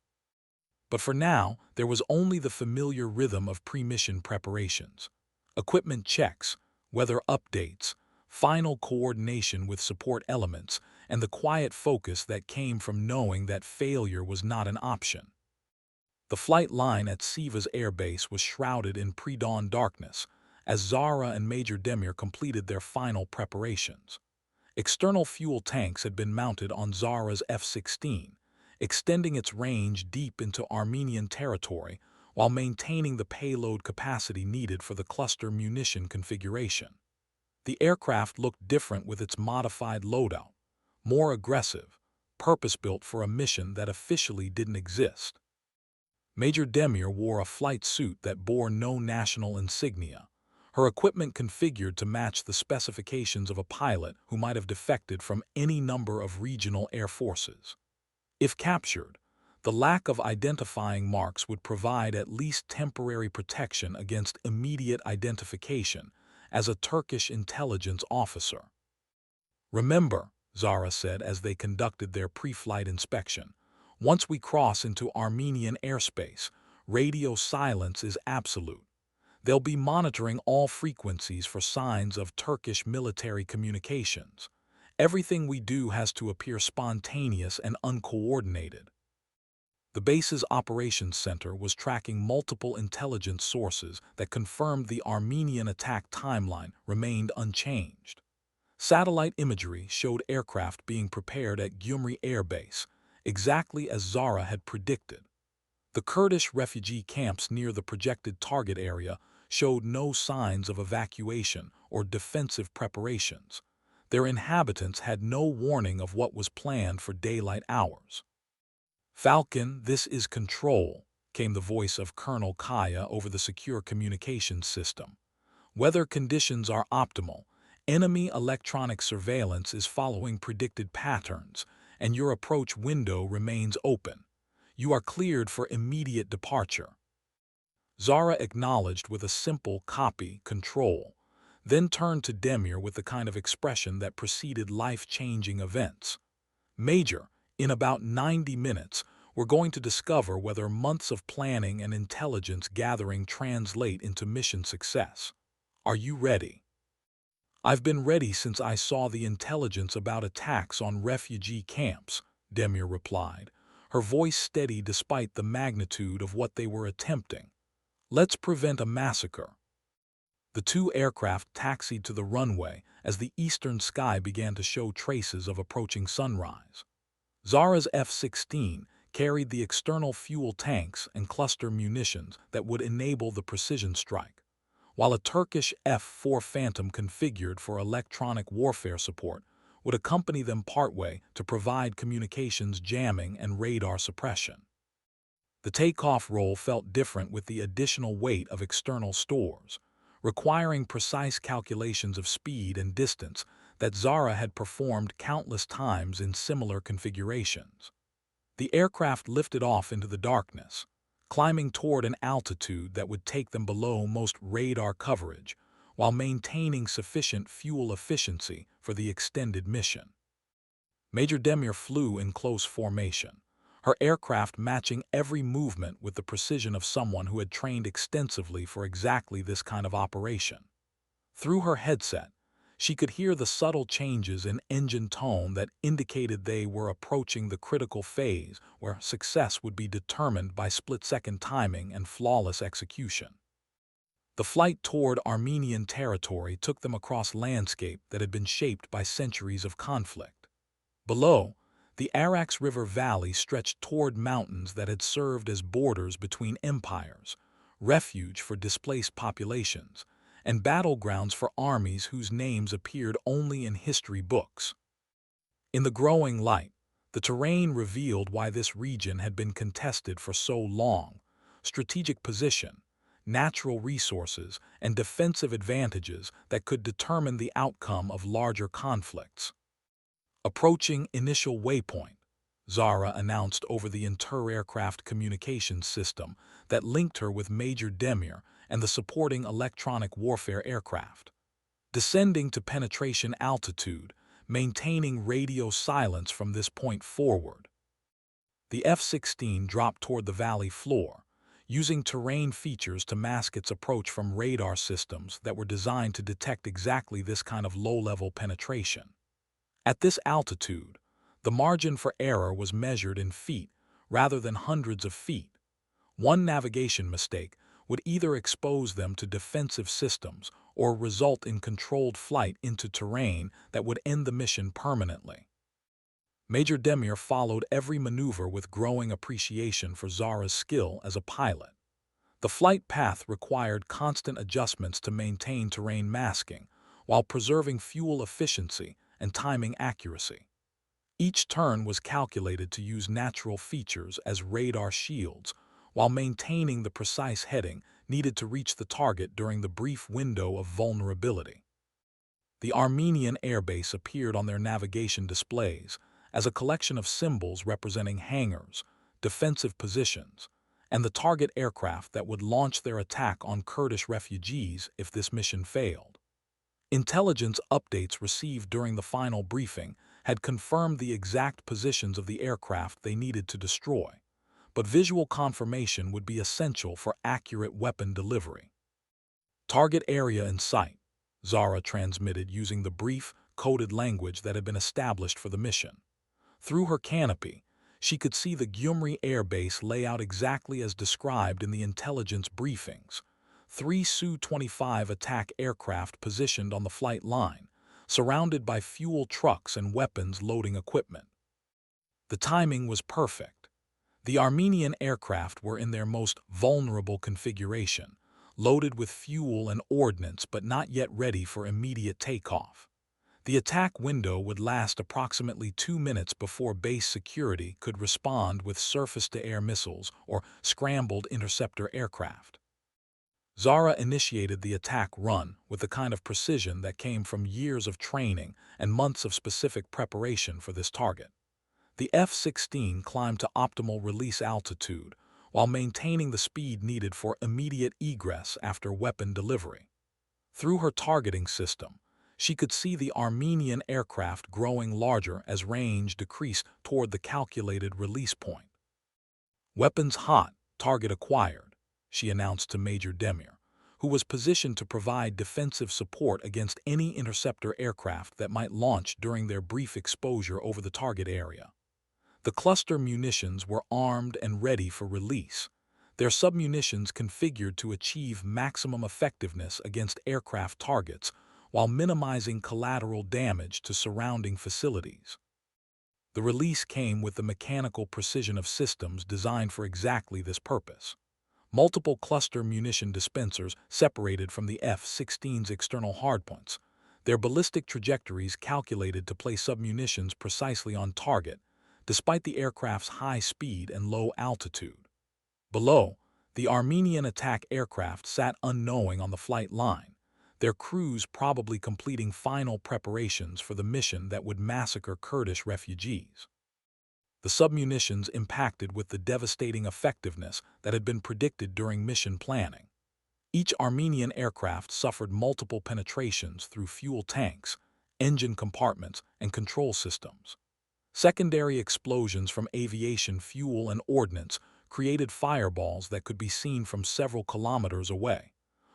But for now, there was only the familiar rhythm of pre-mission preparations. Equipment checks, weather updates, final coordination with support elements, and the quiet focus that came from knowing that failure was not an option. The flight line at Siva's airbase was shrouded in pre-dawn darkness as Zara and Major Demir completed their final preparations. External fuel tanks had been mounted on Zara's F-16, extending its range deep into Armenian territory while maintaining the payload capacity needed for the cluster munition configuration. The aircraft looked different with its modified loadout, more aggressive, purpose-built for a mission that officially didn't exist. Major Demir wore a flight suit that bore no national insignia, her equipment configured to match the specifications of a pilot who might have defected from any number of regional air forces. If captured, the lack of identifying marks would provide at least temporary protection against immediate identification as a Turkish intelligence officer. "Remember," Zara said as they conducted their pre-flight inspection, "once we cross into Armenian airspace, radio silence is absolute. They'll be monitoring all frequencies for signs of Turkish military communications. Everything we do has to appear spontaneous and uncoordinated." The base's operations center was tracking multiple intelligence sources that confirmed the Armenian attack timeline remained unchanged. Satellite imagery showed aircraft being prepared at Gyumri Air Base, exactly as Zara had predicted. The Kurdish refugee camps near the projected target area showed no signs of evacuation or defensive preparations. Their inhabitants had no warning of what was planned for daylight hours. "Falcon, this is Control," came the voice of Colonel Kaya over the secure communications system. "Weather conditions are optimal, Enemy electronic surveillance is following predicted patterns, and your approach window remains open. You are cleared for immediate departure. Zara acknowledged with a simple copy control, then turned to Demir with the kind of expression that preceded life-changing events. Major, in about 90 minutes, we're going to discover whether months of planning and intelligence gathering translate into mission success. Are you ready? I've been ready since I saw the intelligence about attacks on refugee camps, Demir replied, her voice steady despite the magnitude of what they were attempting. Let's prevent a massacre. The two aircraft taxied to the runway as the eastern sky began to show traces of approaching sunrise. Zara's F-16 carried the external fuel tanks and cluster munitions that would enable the precision strike, while a Turkish F-4 Phantom configured for electronic warfare support would accompany them partway to provide communications jamming and radar suppression. The takeoff roll felt different with the additional weight of external stores, requiring precise calculations of speed and distance that Zara had performed countless times in similar configurations. The aircraft lifted off into the darkness, climbing toward an altitude that would take them below most radar coverage, while maintaining sufficient fuel efficiency for the extended mission. Major Demir flew in close formation, her aircraft matching every movement with the precision of someone who had trained extensively for exactly this kind of operation. Through her headset, she could hear the subtle changes in engine tone that indicated they were approaching the critical phase where success would be determined by split-second timing and flawless execution. The flight toward Armenian territory took them across landscape that had been shaped by centuries of conflict. Below, the Arax River Valley stretched toward mountains that had served as borders between empires, refuge for displaced populations, and battlegrounds for armies whose names appeared only in history books. In the growing light, the terrain revealed why this region had been contested for so long: strategic position, natural resources, and defensive advantages that could determine the outcome of larger conflicts. Approaching initial waypoint, Zara announced over the inter-aircraft communications system that linked her with Major Demir and the supporting electronic warfare aircraft. Descending to penetration altitude, maintaining radio silence from this point forward. The F-16 dropped toward the valley floor, using terrain features to mask its approach from radar systems that were designed to detect exactly this kind of low-level penetration. At this altitude, the margin for error was measured in feet rather than hundreds of feet. One navigation mistake would either expose them to defensive systems or result in controlled flight into terrain that would end the mission permanently. Major Demir followed every maneuver with growing appreciation for Zara's skill as a pilot. The flight path required constant adjustments to maintain terrain masking while preserving fuel efficiency and timing accuracy. Each turn was calculated to use natural features as radar shields, while maintaining the precise heading needed to reach the target during the brief window of vulnerability. The Armenian airbase appeared on their navigation displays as a collection of symbols representing hangars, defensive positions, and the target aircraft that would launch their attack on Kurdish refugees if this mission failed. Intelligence updates received during the final briefing had confirmed the exact positions of the aircraft they needed to destroy, but visual confirmation would be essential for accurate weapon delivery. Target area in sight, Zara transmitted using the brief, coded language that had been established for the mission. Through her canopy, she could see the Gyumri Air Base layout exactly as described in the intelligence briefings. 3 Su-25 attack aircraft positioned on the flight line, surrounded by fuel trucks and weapons loading equipment. The timing was perfect. The Armenian aircraft were in their most vulnerable configuration, loaded with fuel and ordnance but not yet ready for immediate takeoff. The attack window would last approximately 2 minutes before base security could respond with surface-to-air missiles or scrambled interceptor aircraft. Zara initiated the attack run with the kind of precision that came from years of training and months of specific preparation for this target. The F-16 climbed to optimal release altitude while maintaining the speed needed for immediate egress after weapon delivery. Through her targeting system, she could see the Armenian aircraft growing larger as range decreased toward the calculated release point. "Weapons hot, target acquired," she announced to Major Demir, who was positioned to provide defensive support against any interceptor aircraft that might launch during their brief exposure over the target area. The cluster munitions were armed and ready for release, their submunitions configured to achieve maximum effectiveness against aircraft targets while minimizing collateral damage to surrounding facilities. The release came with the mechanical precision of systems designed for exactly this purpose. Multiple cluster munition dispensers separated from the F-16's external hardpoints, their ballistic trajectories calculated to place submunitions precisely on target, despite the aircraft's high speed and low altitude. Below, the Armenian attack aircraft sat unknowing on the flight line, their crews probably completing final preparations for the mission that would massacre Kurdish refugees. The submunitions impacted with the devastating effectiveness that had been predicted during mission planning. Each Armenian aircraft suffered multiple penetrations through fuel tanks, engine compartments, and control systems. Secondary explosions from aviation fuel and ordnance created fireballs that could be seen from several kilometers away,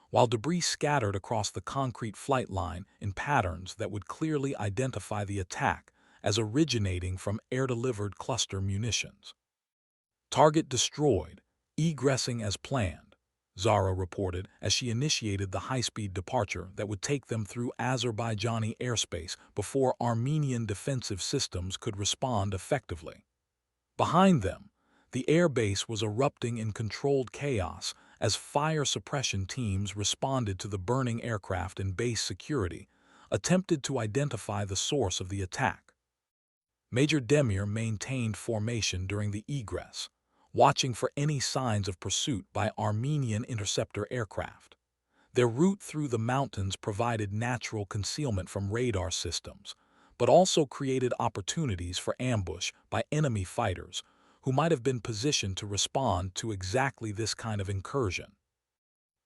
while debris scattered across the concrete flight line in patterns that would clearly identify the attack as originating from air-delivered cluster munitions. "Target destroyed, egressing as planned," Zara reported as she initiated the high-speed departure that would take them through Azerbaijani airspace before Armenian defensive systems could respond effectively. Behind them, the airbase was erupting in controlled chaos as fire suppression teams responded to the burning aircraft and base security, attempted to identify the source of the attack. Major Demir maintained formation during the egress, watching for any signs of pursuit by Armenian interceptor aircraft. Their route through the mountains provided natural concealment from radar systems, but also created opportunities for ambush by enemy fighters who might have been positioned to respond to exactly this kind of incursion.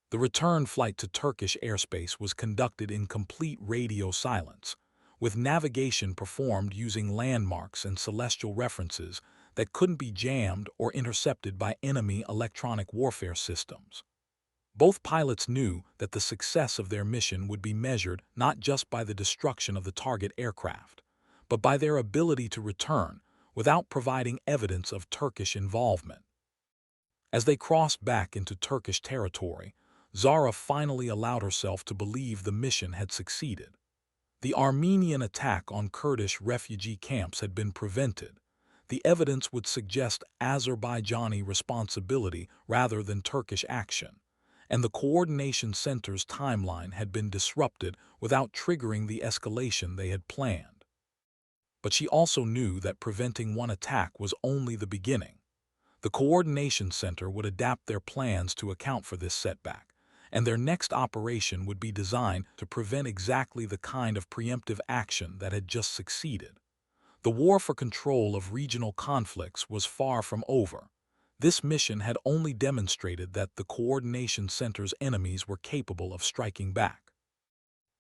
The return flight to Turkish airspace was conducted in complete radio silence, with navigation performed using landmarks and celestial references that couldn't be jammed or intercepted by enemy electronic warfare systems. Both pilots knew that the success of their mission would be measured not just by the destruction of the target aircraft, but by their ability to return without providing evidence of Turkish involvement. As they crossed back into Turkish territory, Zara finally allowed herself to believe the mission had succeeded. The Armenian attack on Kurdish refugee camps had been prevented. The evidence would suggest Azerbaijani responsibility rather than Turkish action, and the coordination center's timeline had been disrupted without triggering the escalation they had planned. But she also knew that preventing one attack was only the beginning. The coordination center would adapt their plans to account for this setback, and their next operation would be designed to prevent exactly the kind of preemptive action that had just succeeded. The war for control of regional conflicts was far from over. This mission had only demonstrated that the coordination center's enemies were capable of striking back.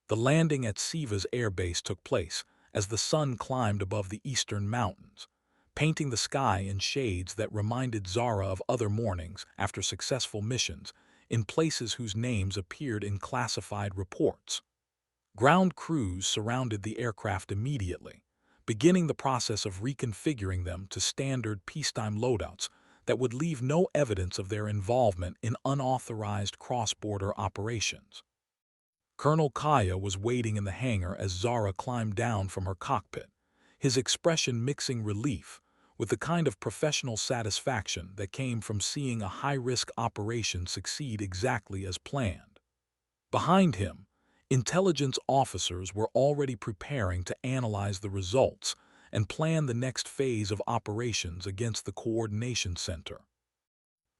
The landing at Siva's airbase took place as the sun climbed above the eastern mountains, painting the sky in shades that reminded Zara of other mornings after successful missions in places whose names appeared in classified reports. Ground crews surrounded the aircraft immediately, beginning the process of reconfiguring them to standard peacetime loadouts that would leave no evidence of their involvement in unauthorized cross-border operations. Colonel Kaya was waiting in the hangar as Zara climbed down from her cockpit, his expression mixing relief with the kind of professional satisfaction that came from seeing a high-risk operation succeed exactly as planned. Behind him, intelligence officers were already preparing to analyze the results and plan the next phase of operations against the coordination center.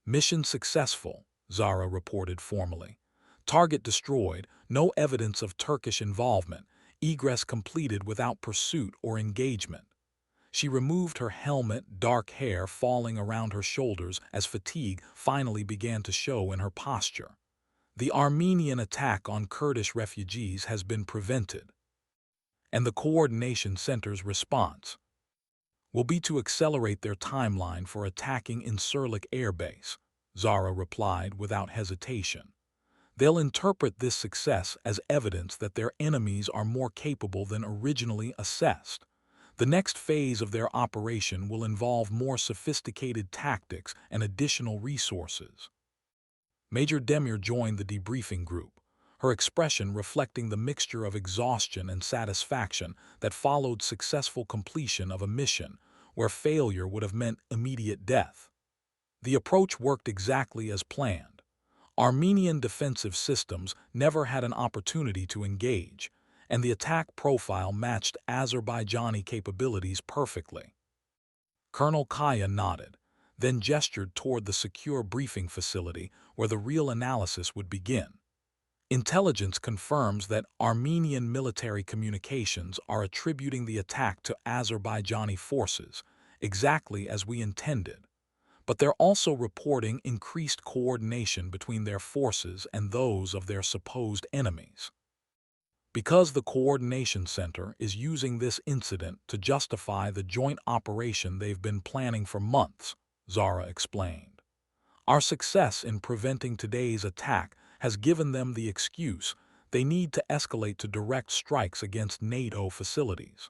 "Mission successful," Zara reported formally, Target destroyed, no evidence of Turkish involvement, egress completed without pursuit or engagement. She removed her helmet, dark hair falling around her shoulders as fatigue finally began to show in her posture. The Armenian attack on Kurdish refugees has been prevented, and the Coordination Center's response will be to accelerate their timeline for attacking Incirlik Air Base, Zara replied without hesitation. They'll interpret this success as evidence that their enemies are more capable than originally assessed. The next phase of their operation will involve more sophisticated tactics and additional resources. Major Demir joined the debriefing group, her expression reflecting the mixture of exhaustion and satisfaction that followed successful completion of a mission where failure would have meant immediate death. The approach worked exactly as planned. Armenian defensive systems never had an opportunity to engage, and the attack profile matched Azerbaijani capabilities perfectly. Colonel Kaya nodded, then gestured toward the secure briefing facility where the real analysis would begin. Intelligence confirms that Armenian military communications are attributing the attack to Azerbaijani forces, exactly as we intended. But they're also reporting increased coordination between their forces and those of their supposed enemies. Because the Coordination Center is using this incident to justify the joint operation they've been planning for months, Zara explained. Our success in preventing today's attack has given them the excuse they need to escalate to direct strikes against NATO facilities.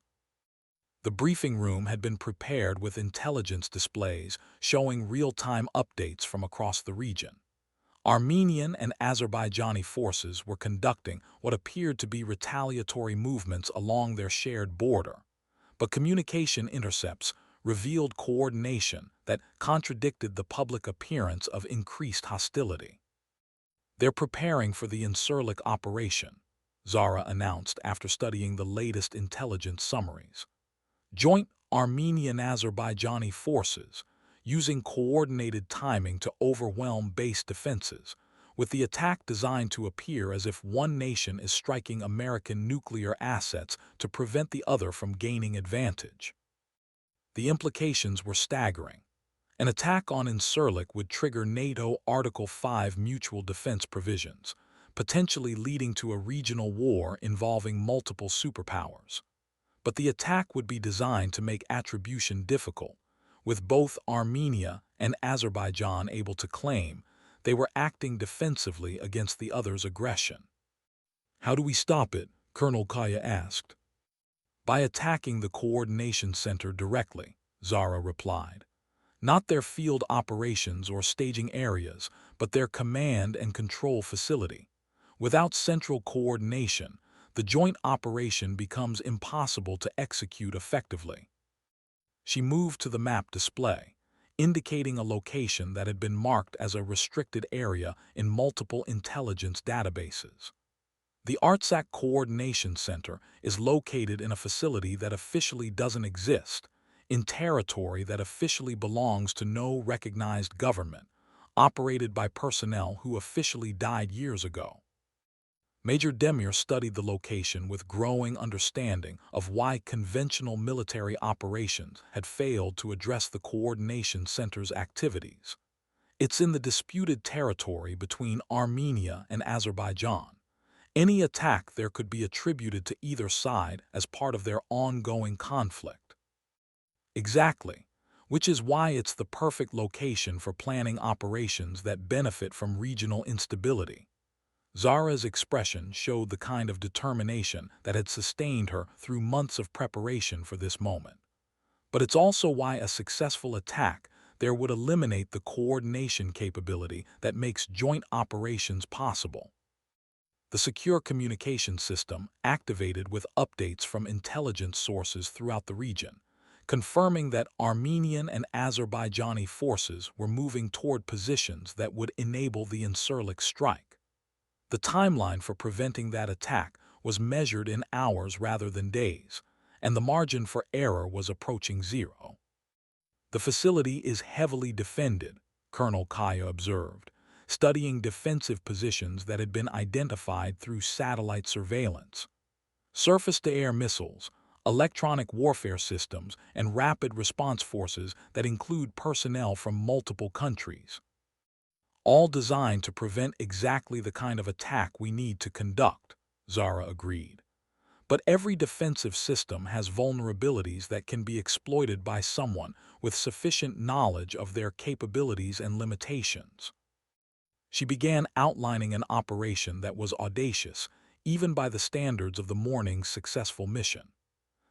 The briefing room had been prepared with intelligence displays showing real-time updates from across the region. Armenian and Azerbaijani forces were conducting what appeared to be retaliatory movements along their shared border, but communication intercepts revealed coordination that contradicted the public appearance of increased hostility. They're preparing for the Incirlik operation, Zara announced after studying the latest intelligence summaries. Joint Armenian-Azerbaijani forces using coordinated timing to overwhelm base defenses, with the attack designed to appear as if one nation is striking American nuclear assets to prevent the other from gaining advantage. The implications were staggering. An attack on Incirlik would trigger NATO Article 5 mutual defense provisions, potentially leading to a regional war involving multiple superpowers. But the attack would be designed to make attribution difficult, with both Armenia and Azerbaijan able to claim they were acting defensively against the other's aggression. How do we stop it? Colonel Kaya asked. By attacking the Coordination Center directly, Zara replied. Not their field operations or staging areas, but their command and control facility. Without central coordination, the joint operation becomes impossible to execute effectively. She moved to the map display, indicating a location that had been marked as a restricted area in multiple intelligence databases. The Artsakh Coordination Center is located in a facility that officially doesn't exist, in territory that officially belongs to no recognized government, operated by personnel who officially died years ago. Major Demir studied the location with growing understanding of why conventional military operations had failed to address the Coordination Center's activities. It's in the disputed territory between Armenia and Azerbaijan. Any attack there could be attributed to either side as part of their ongoing conflict. Exactly, which is why it's the perfect location for planning operations that benefit from regional instability. Zara's expression showed the kind of determination that had sustained her through months of preparation for this moment. But it's also why a successful attack there would eliminate the coordination capability that makes joint operations possible. The secure communication system activated with updates from intelligence sources throughout the region, confirming that Armenian and Azerbaijani forces were moving toward positions that would enable the Incirlik strike. The timeline for preventing that attack was measured in hours rather than days, and the margin for error was approaching zero. The facility is heavily defended, Colonel Kaya observed, studying defensive positions that had been identified through satellite surveillance. Surface-to-air missiles, electronic warfare systems, and rapid response forces that include personnel from multiple countries. All designed to prevent exactly the kind of attack we need to conduct, Zara agreed. But every defensive system has vulnerabilities that can be exploited by someone with sufficient knowledge of their capabilities and limitations. She began outlining an operation that was audacious, even by the standards of the morning's successful mission.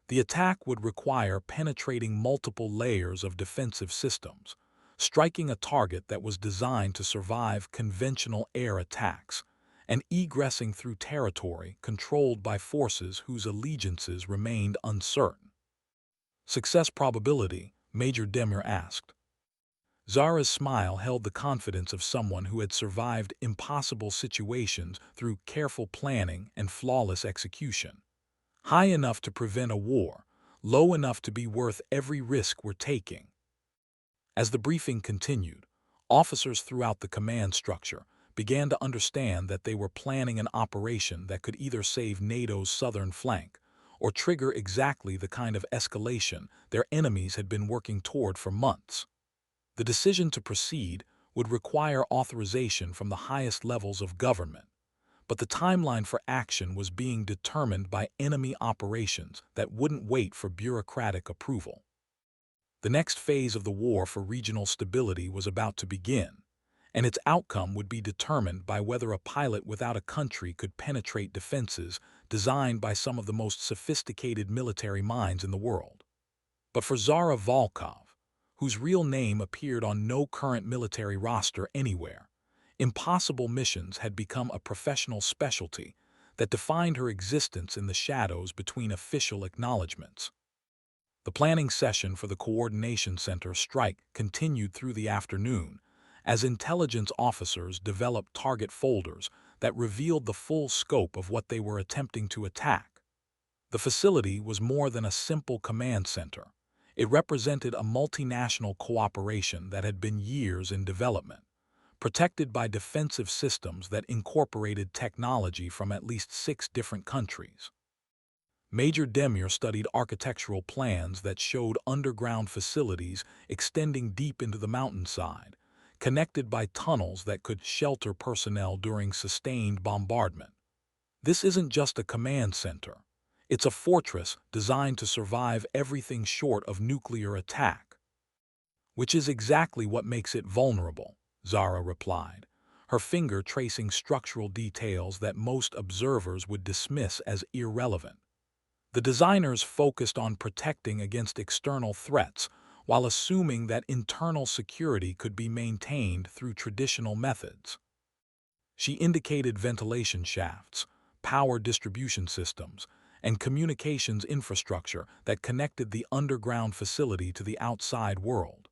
The attack would require penetrating multiple layers of defensive systems, striking a target that was designed to survive conventional air attacks, and egressing through territory controlled by forces whose allegiances remained uncertain. Success probability, Major Demir asked. Zara's smile held the confidence of someone who had survived impossible situations through careful planning and flawless execution. High enough to prevent a war, low enough to be worth every risk we're taking. As the briefing continued, officers throughout the command structure began to understand that they were planning an operation that could either save NATO's southern flank or trigger exactly the kind of escalation their enemies had been working toward for months. The decision to proceed would require authorization from the highest levels of government, but the timeline for action was being determined by enemy operations that wouldn't wait for bureaucratic approval. The next phase of the war for regional stability was about to begin, and its outcome would be determined by whether a pilot without a country could penetrate defenses designed by some of the most sophisticated military minds in the world. But for Zara Volkov, whose real name appeared on no current military roster anywhere, impossible missions had become a professional specialty that defined her existence in the shadows between official acknowledgments. The planning session for the Coordination Center strike continued through the afternoon as intelligence officers developed target folders that revealed the full scope of what they were attempting to attack. The facility was more than a simple command center. It represented a multinational cooperation that had been years in development, protected by defensive systems that incorporated technology from at least 6 different countries. Major Demir studied architectural plans that showed underground facilities extending deep into the mountainside, connected by tunnels that could shelter personnel during sustained bombardment. This isn't just a command center. It's a fortress designed to survive everything short of nuclear attack. Which is exactly what makes it vulnerable, Zara replied, her finger tracing structural details that most observers would dismiss as irrelevant. The designers focused on protecting against external threats while assuming that internal security could be maintained through traditional methods. She indicated ventilation shafts, power distribution systems, and communications infrastructure that connected the underground facility to the outside world.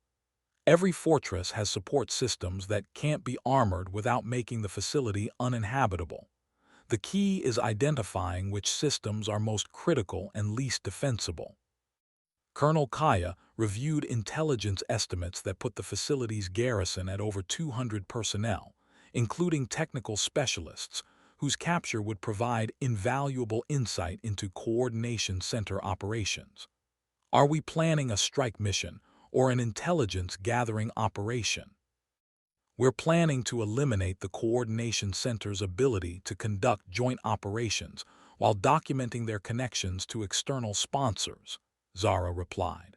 Every fortress has support systems that can't be armored without making the facility uninhabitable. The key is identifying which systems are most critical and least defensible. Colonel Kaya reviewed intelligence estimates that put the facility's garrison at over 200 personnel, including technical specialists, whose capture would provide invaluable insight into coordination center operations. Are we planning a strike mission or an intelligence-gathering operation? We're planning to eliminate the coordination center's ability to conduct joint operations while documenting their connections to external sponsors, Zara replied.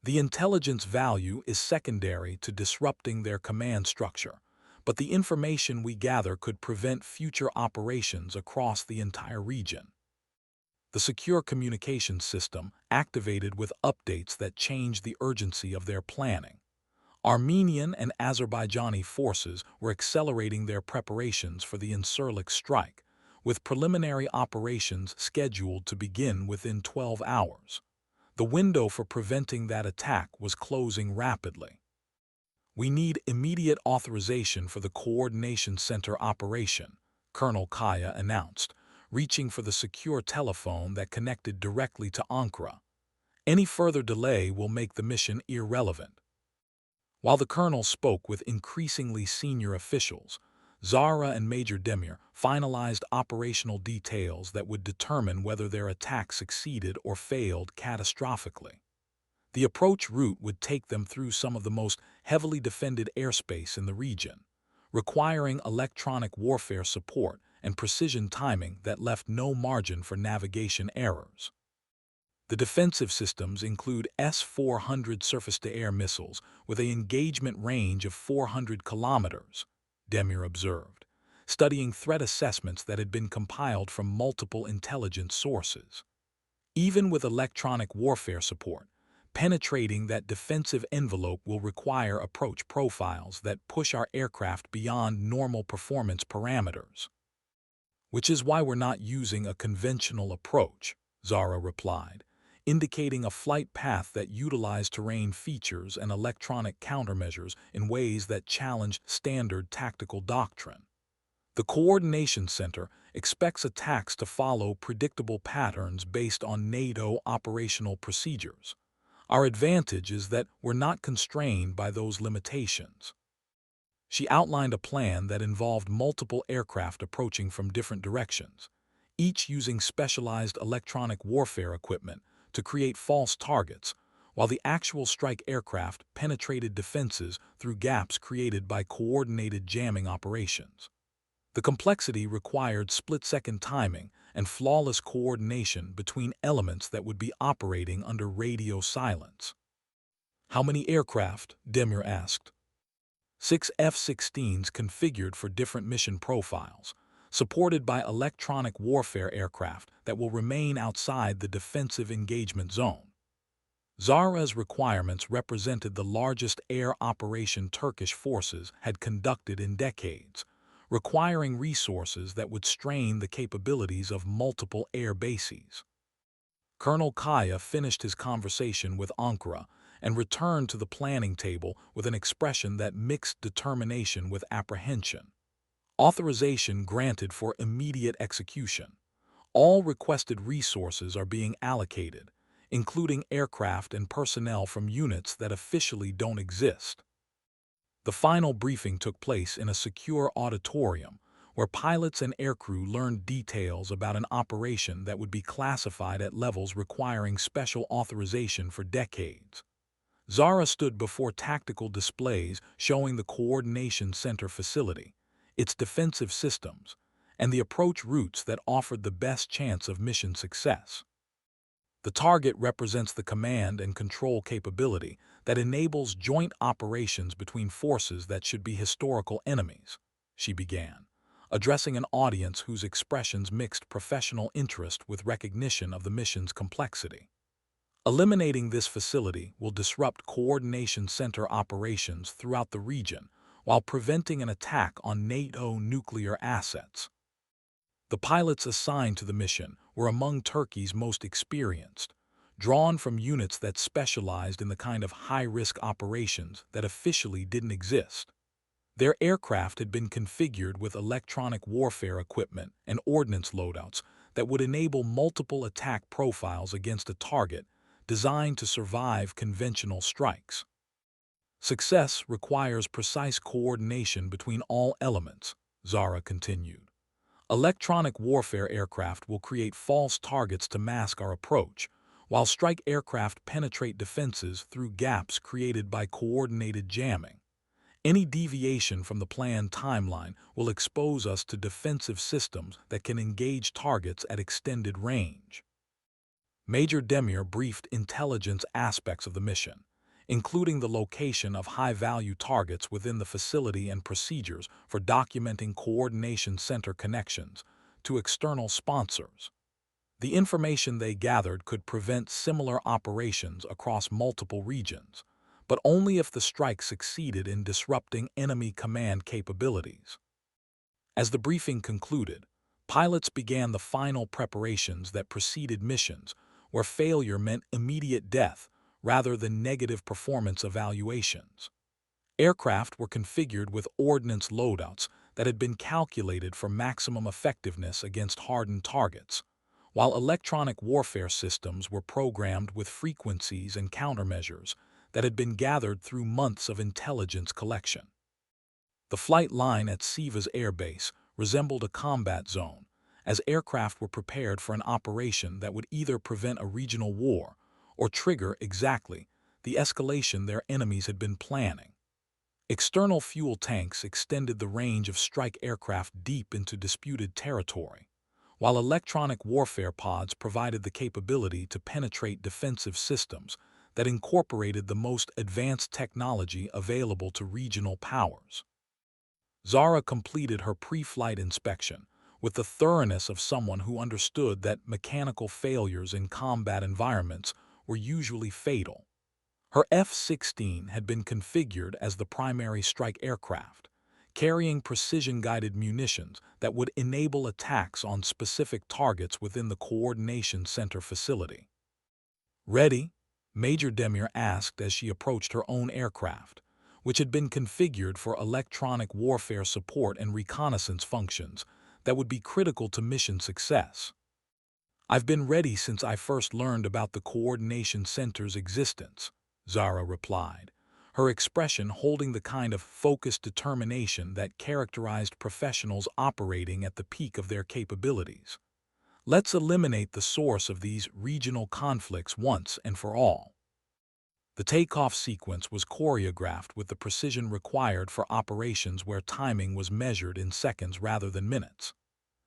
The intelligence value is secondary to disrupting their command structure, but the information we gather could prevent future operations across the entire region. The secure communications system activated with updates that changed the urgency of their planning. Armenian and Azerbaijani forces were accelerating their preparations for the Incirlik strike, with preliminary operations scheduled to begin within 12 hours. The window for preventing that attack was closing rapidly. We need immediate authorization for the Coordination Center operation, Colonel Kaya announced, reaching for the secure telephone that connected directly to Ankara. Any further delay will make the mission irrelevant. While the colonel spoke with increasingly senior officials, Zara and Major Demir finalized operational details that would determine whether their attack succeeded or failed catastrophically. The approach route would take them through some of the most heavily defended airspace in the region, requiring electronic warfare support and precision timing that left no margin for navigation errors. The defensive systems include S-400 surface-to-air missiles with an engagement range of 400 kilometers, Demir observed, studying threat assessments that had been compiled from multiple intelligence sources. Even with electronic warfare support, penetrating that defensive envelope will require approach profiles that push our aircraft beyond normal performance parameters. Which is why we're not using a conventional approach, Zara replied, indicating a flight path that utilized terrain features and electronic countermeasures in ways that challenge standard tactical doctrine. The Coordination Center expects attacks to follow predictable patterns based on NATO operational procedures. Our advantage is that we're not constrained by those limitations. She outlined a plan that involved multiple aircraft approaching from different directions, each using specialized electronic warfare equipment to create false targets, while the actual strike aircraft penetrated defenses through gaps created by coordinated jamming operations. The complexity required split-second timing and flawless coordination between elements that would be operating under radio silence. "How many aircraft?" Demir asked. 6 F-16s configured for different mission profiles, supported by electronic warfare aircraft that will remain outside the defensive engagement zone. Zara's requirements represented the largest air operation Turkish forces had conducted in decades, requiring resources that would strain the capabilities of multiple air bases. Colonel Kaya finished his conversation with Ankara and returned to the planning table with an expression that mixed determination with apprehension. Authorization granted for immediate execution. All requested resources are being allocated, including aircraft and personnel from units that officially don't exist. The final briefing took place in a secure auditorium where pilots and aircrew learned details about an operation that would be classified at levels requiring special authorization for decades. Zara stood before tactical displays showing the Coordination Center facility, its defensive systems, and the approach routes that offered the best chance of mission success. The target represents the command and control capability that enables joint operations between forces that should be historical enemies, she began, addressing an audience whose expressions mixed professional interest with recognition of the mission's complexity. Eliminating this facility will disrupt Coordination Center operations throughout the region while preventing an attack on NATO nuclear assets. The pilots assigned to the mission were among Turkey's most experienced, drawn from units that specialized in the kind of high-risk operations that officially didn't exist. Their aircraft had been configured with electronic warfare equipment and ordnance loadouts that would enable multiple attack profiles against a target designed to survive conventional strikes. Success requires precise coordination between all elements, Zara continued. Electronic warfare aircraft will create false targets to mask our approach, while strike aircraft penetrate defenses through gaps created by coordinated jamming. Any deviation from the planned timeline will expose us to defensive systems that can engage targets at extended range. Major Demir briefed intelligence aspects of the mission, including the location of high-value targets within the facility and procedures for documenting Coordination Center connections to external sponsors. The information they gathered could prevent similar operations across multiple regions, but only if the strike succeeded in disrupting enemy command capabilities. As the briefing concluded, pilots began the final preparations that preceded missions, where failure meant immediate death rather than negative performance evaluations. Aircraft were configured with ordnance loadouts that had been calculated for maximum effectiveness against hardened targets, while electronic warfare systems were programmed with frequencies and countermeasures that had been gathered through months of intelligence collection. The flight line at Siva's air base resembled a combat zone, as aircraft were prepared for an operation that would either prevent a regional war or trigger exactly the escalation their enemies had been planning. External fuel tanks extended the range of strike aircraft deep into disputed territory, while electronic warfare pods provided the capability to penetrate defensive systems that incorporated the most advanced technology available to regional powers. Zara completed her pre-flight inspection with the thoroughness of someone who understood that mechanical failures in combat environments were usually fatal. Her F-16 had been configured as the primary strike aircraft, carrying precision-guided munitions that would enable attacks on specific targets within the Coordination Center facility. "Ready?" Major Demir asked as she approached her own aircraft, which had been configured for electronic warfare support and reconnaissance functions that would be critical to mission success. "I've been ready since I first learned about the Coordination Center's existence," Zara replied, her expression holding the kind of focused determination that characterized professionals operating at the peak of their capabilities. "Let's eliminate the source of these regional conflicts once and for all." The takeoff sequence was choreographed with the precision required for operations where timing was measured in seconds rather than minutes.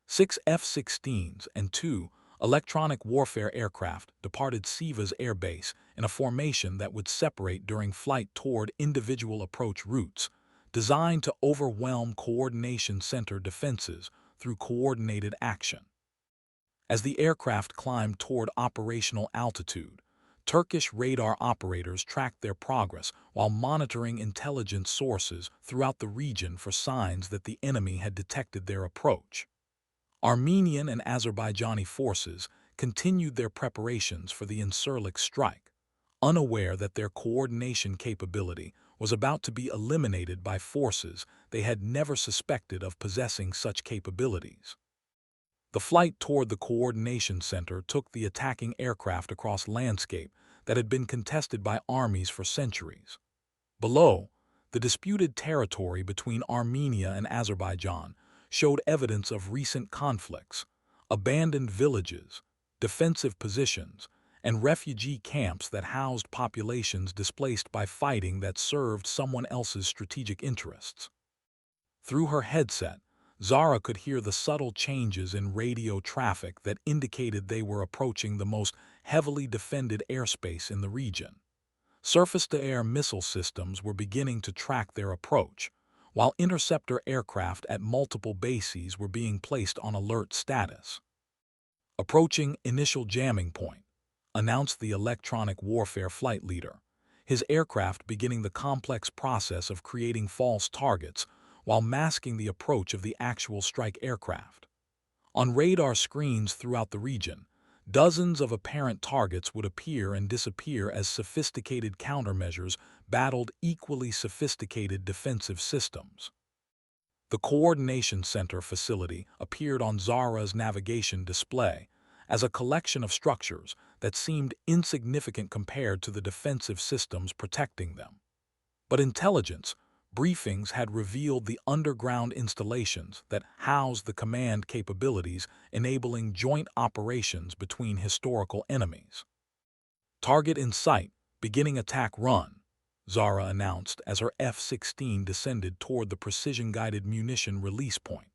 6 F-16s and 2 electronic warfare aircraft departed Siva's air base in a formation that would separate during flight toward individual approach routes, designed to overwhelm Coordination Center defenses through coordinated action. As the aircraft climbed toward operational altitude, Turkish radar operators tracked their progress while monitoring intelligence sources throughout the region for signs that the enemy had detected their approach. Armenian and Azerbaijani forces continued their preparations for the Incirlik strike, unaware that their coordination capability was about to be eliminated by forces they had never suspected of possessing such capabilities. The flight toward the Coordination Center took the attacking aircraft across landscape that had been contested by armies for centuries. Below, the disputed territory between Armenia and Azerbaijan showed evidence of recent conflicts, abandoned villages, defensive positions, and refugee camps that housed populations displaced by fighting that served someone else's strategic interests. Through her headset, Zara could hear the subtle changes in radio traffic that indicated they were approaching the most heavily defended airspace in the region. Surface-to-air missile systems were beginning to track their approach, while interceptor aircraft at multiple bases were being placed on alert status. "Approaching initial jamming point," announced the electronic warfare flight leader, his aircraft beginning the complex process of creating false targets while masking the approach of the actual strike aircraft. On radar screens throughout the region, dozens of apparent targets would appear and disappear as sophisticated countermeasures battled equally sophisticated defensive systems. The Coordination Center facility appeared on Zara's navigation display as a collection of structures that seemed insignificant compared to the defensive systems protecting them. But intelligence briefings had revealed the underground installations that housed the command capabilities enabling joint operations between historical enemies. "Target in sight, beginning attack run," Zara announced as her F-16 descended toward the precision-guided munition release point.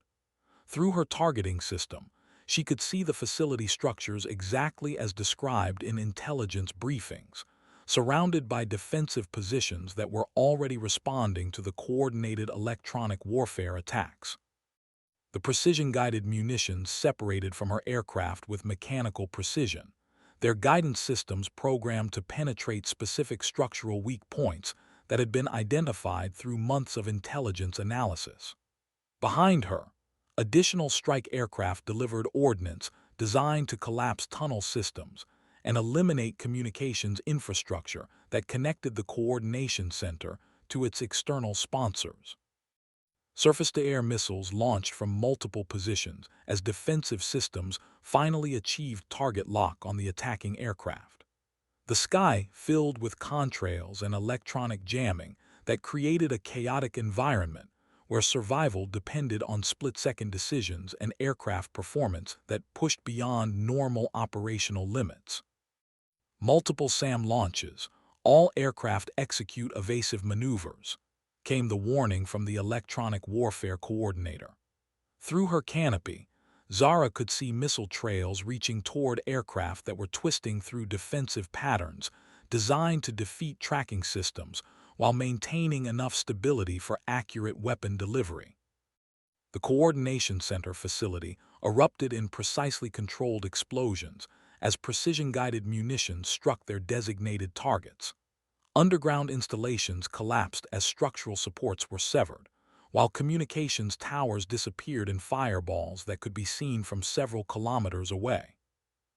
Through her targeting system, she could see the facility structures exactly as described in intelligence briefings, surrounded by defensive positions that were already responding to the coordinated electronic warfare attacks. The precision-guided munitions separated from her aircraft with mechanical precision, their guidance systems programmed to penetrate specific structural weak points that had been identified through months of intelligence analysis. Behind her, additional strike aircraft delivered ordnance designed to collapse tunnel systems and eliminate communications infrastructure that connected the Coordination Center to its external sponsors. Surface-to-air missiles launched from multiple positions as defensive systems finally achieved target lock on the attacking aircraft. The sky filled with contrails and electronic jamming that created a chaotic environment where survival depended on split-second decisions and aircraft performance that pushed beyond normal operational limits. Multiple SAM launches, all aircraft execute evasive maneuvers, came the warning from the electronic warfare coordinator. Through her canopy, Zara could see missile trails reaching toward aircraft that were twisting through defensive patterns designed to defeat tracking systems while maintaining enough stability for accurate weapon delivery. The Coordination Center facility erupted in precisely controlled explosions as precision-guided munitions struck their designated targets. Underground installations collapsed as structural supports were severed, while communications towers disappeared in fireballs that could be seen from several kilometers away.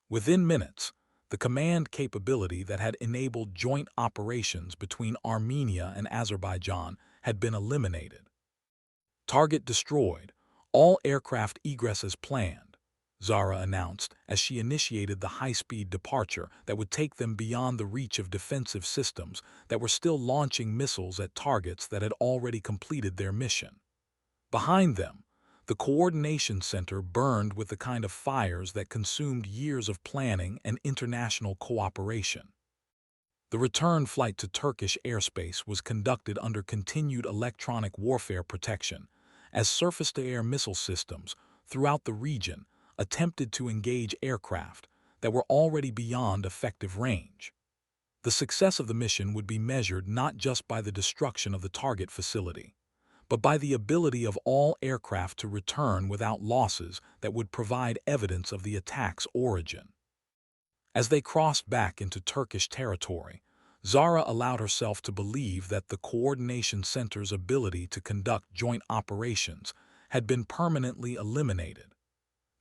Within minutes, the command capability that had enabled joint operations between Armenia and Azerbaijan had been eliminated. Target destroyed, all aircraft egress as planned, Zara announced as she initiated the high-speed departure that would take them beyond the reach of defensive systems that were still launching missiles at targets that had already completed their mission. Behind them, the Coordination Center burned with the kind of fires that consumed years of planning and international cooperation. The return flight to Turkish airspace was conducted under continued electronic warfare protection, as surface-to-air missile systems throughout the region attempted to engage aircraft that were already beyond effective range. The success of the mission would be measured not just by the destruction of the target facility, but by the ability of all aircraft to return without losses that would provide evidence of the attack's origin. As they crossed back into Turkish territory, Zara allowed herself to believe that the Coordination Center's ability to conduct joint operations had been permanently eliminated.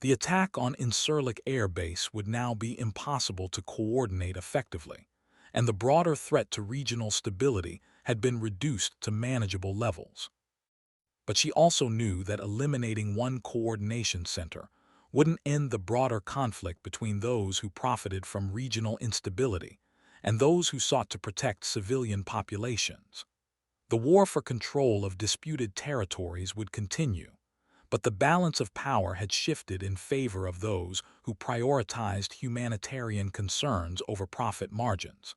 The attack on Incirlik Air Base would now be impossible to coordinate effectively, and the broader threat to regional stability had been reduced to manageable levels. But she also knew that eliminating one coordination center wouldn't end the broader conflict between those who profited from regional instability and those who sought to protect civilian populations. The war for control of disputed territories would continue, but the balance of power had shifted in favor of those who prioritized humanitarian concerns over profit margins.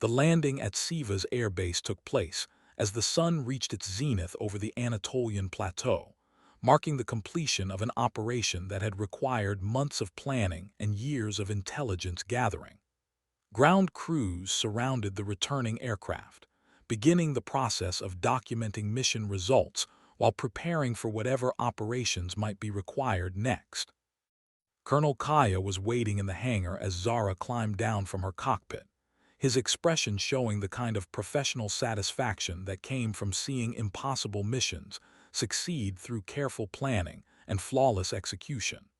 The landing at Siva's airbase took place as the sun reached its zenith over the Anatolian plateau, marking the completion of an operation that had required months of planning and years of intelligence gathering. Ground crews surrounded the returning aircraft, beginning the process of documenting mission results while preparing for whatever operations might be required next. Colonel Kaya was waiting in the hangar as Zara climbed down from her cockpit, his expression showing the kind of professional satisfaction that came from seeing impossible missions succeed through careful planning and flawless execution.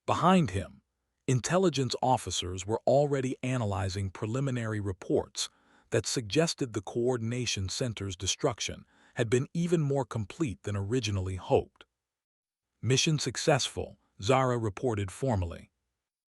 Behind him, intelligence officers were already analyzing preliminary reports that suggested the Coordination Center's destruction had been even more complete than originally hoped. Mission successful, Zara reported formally.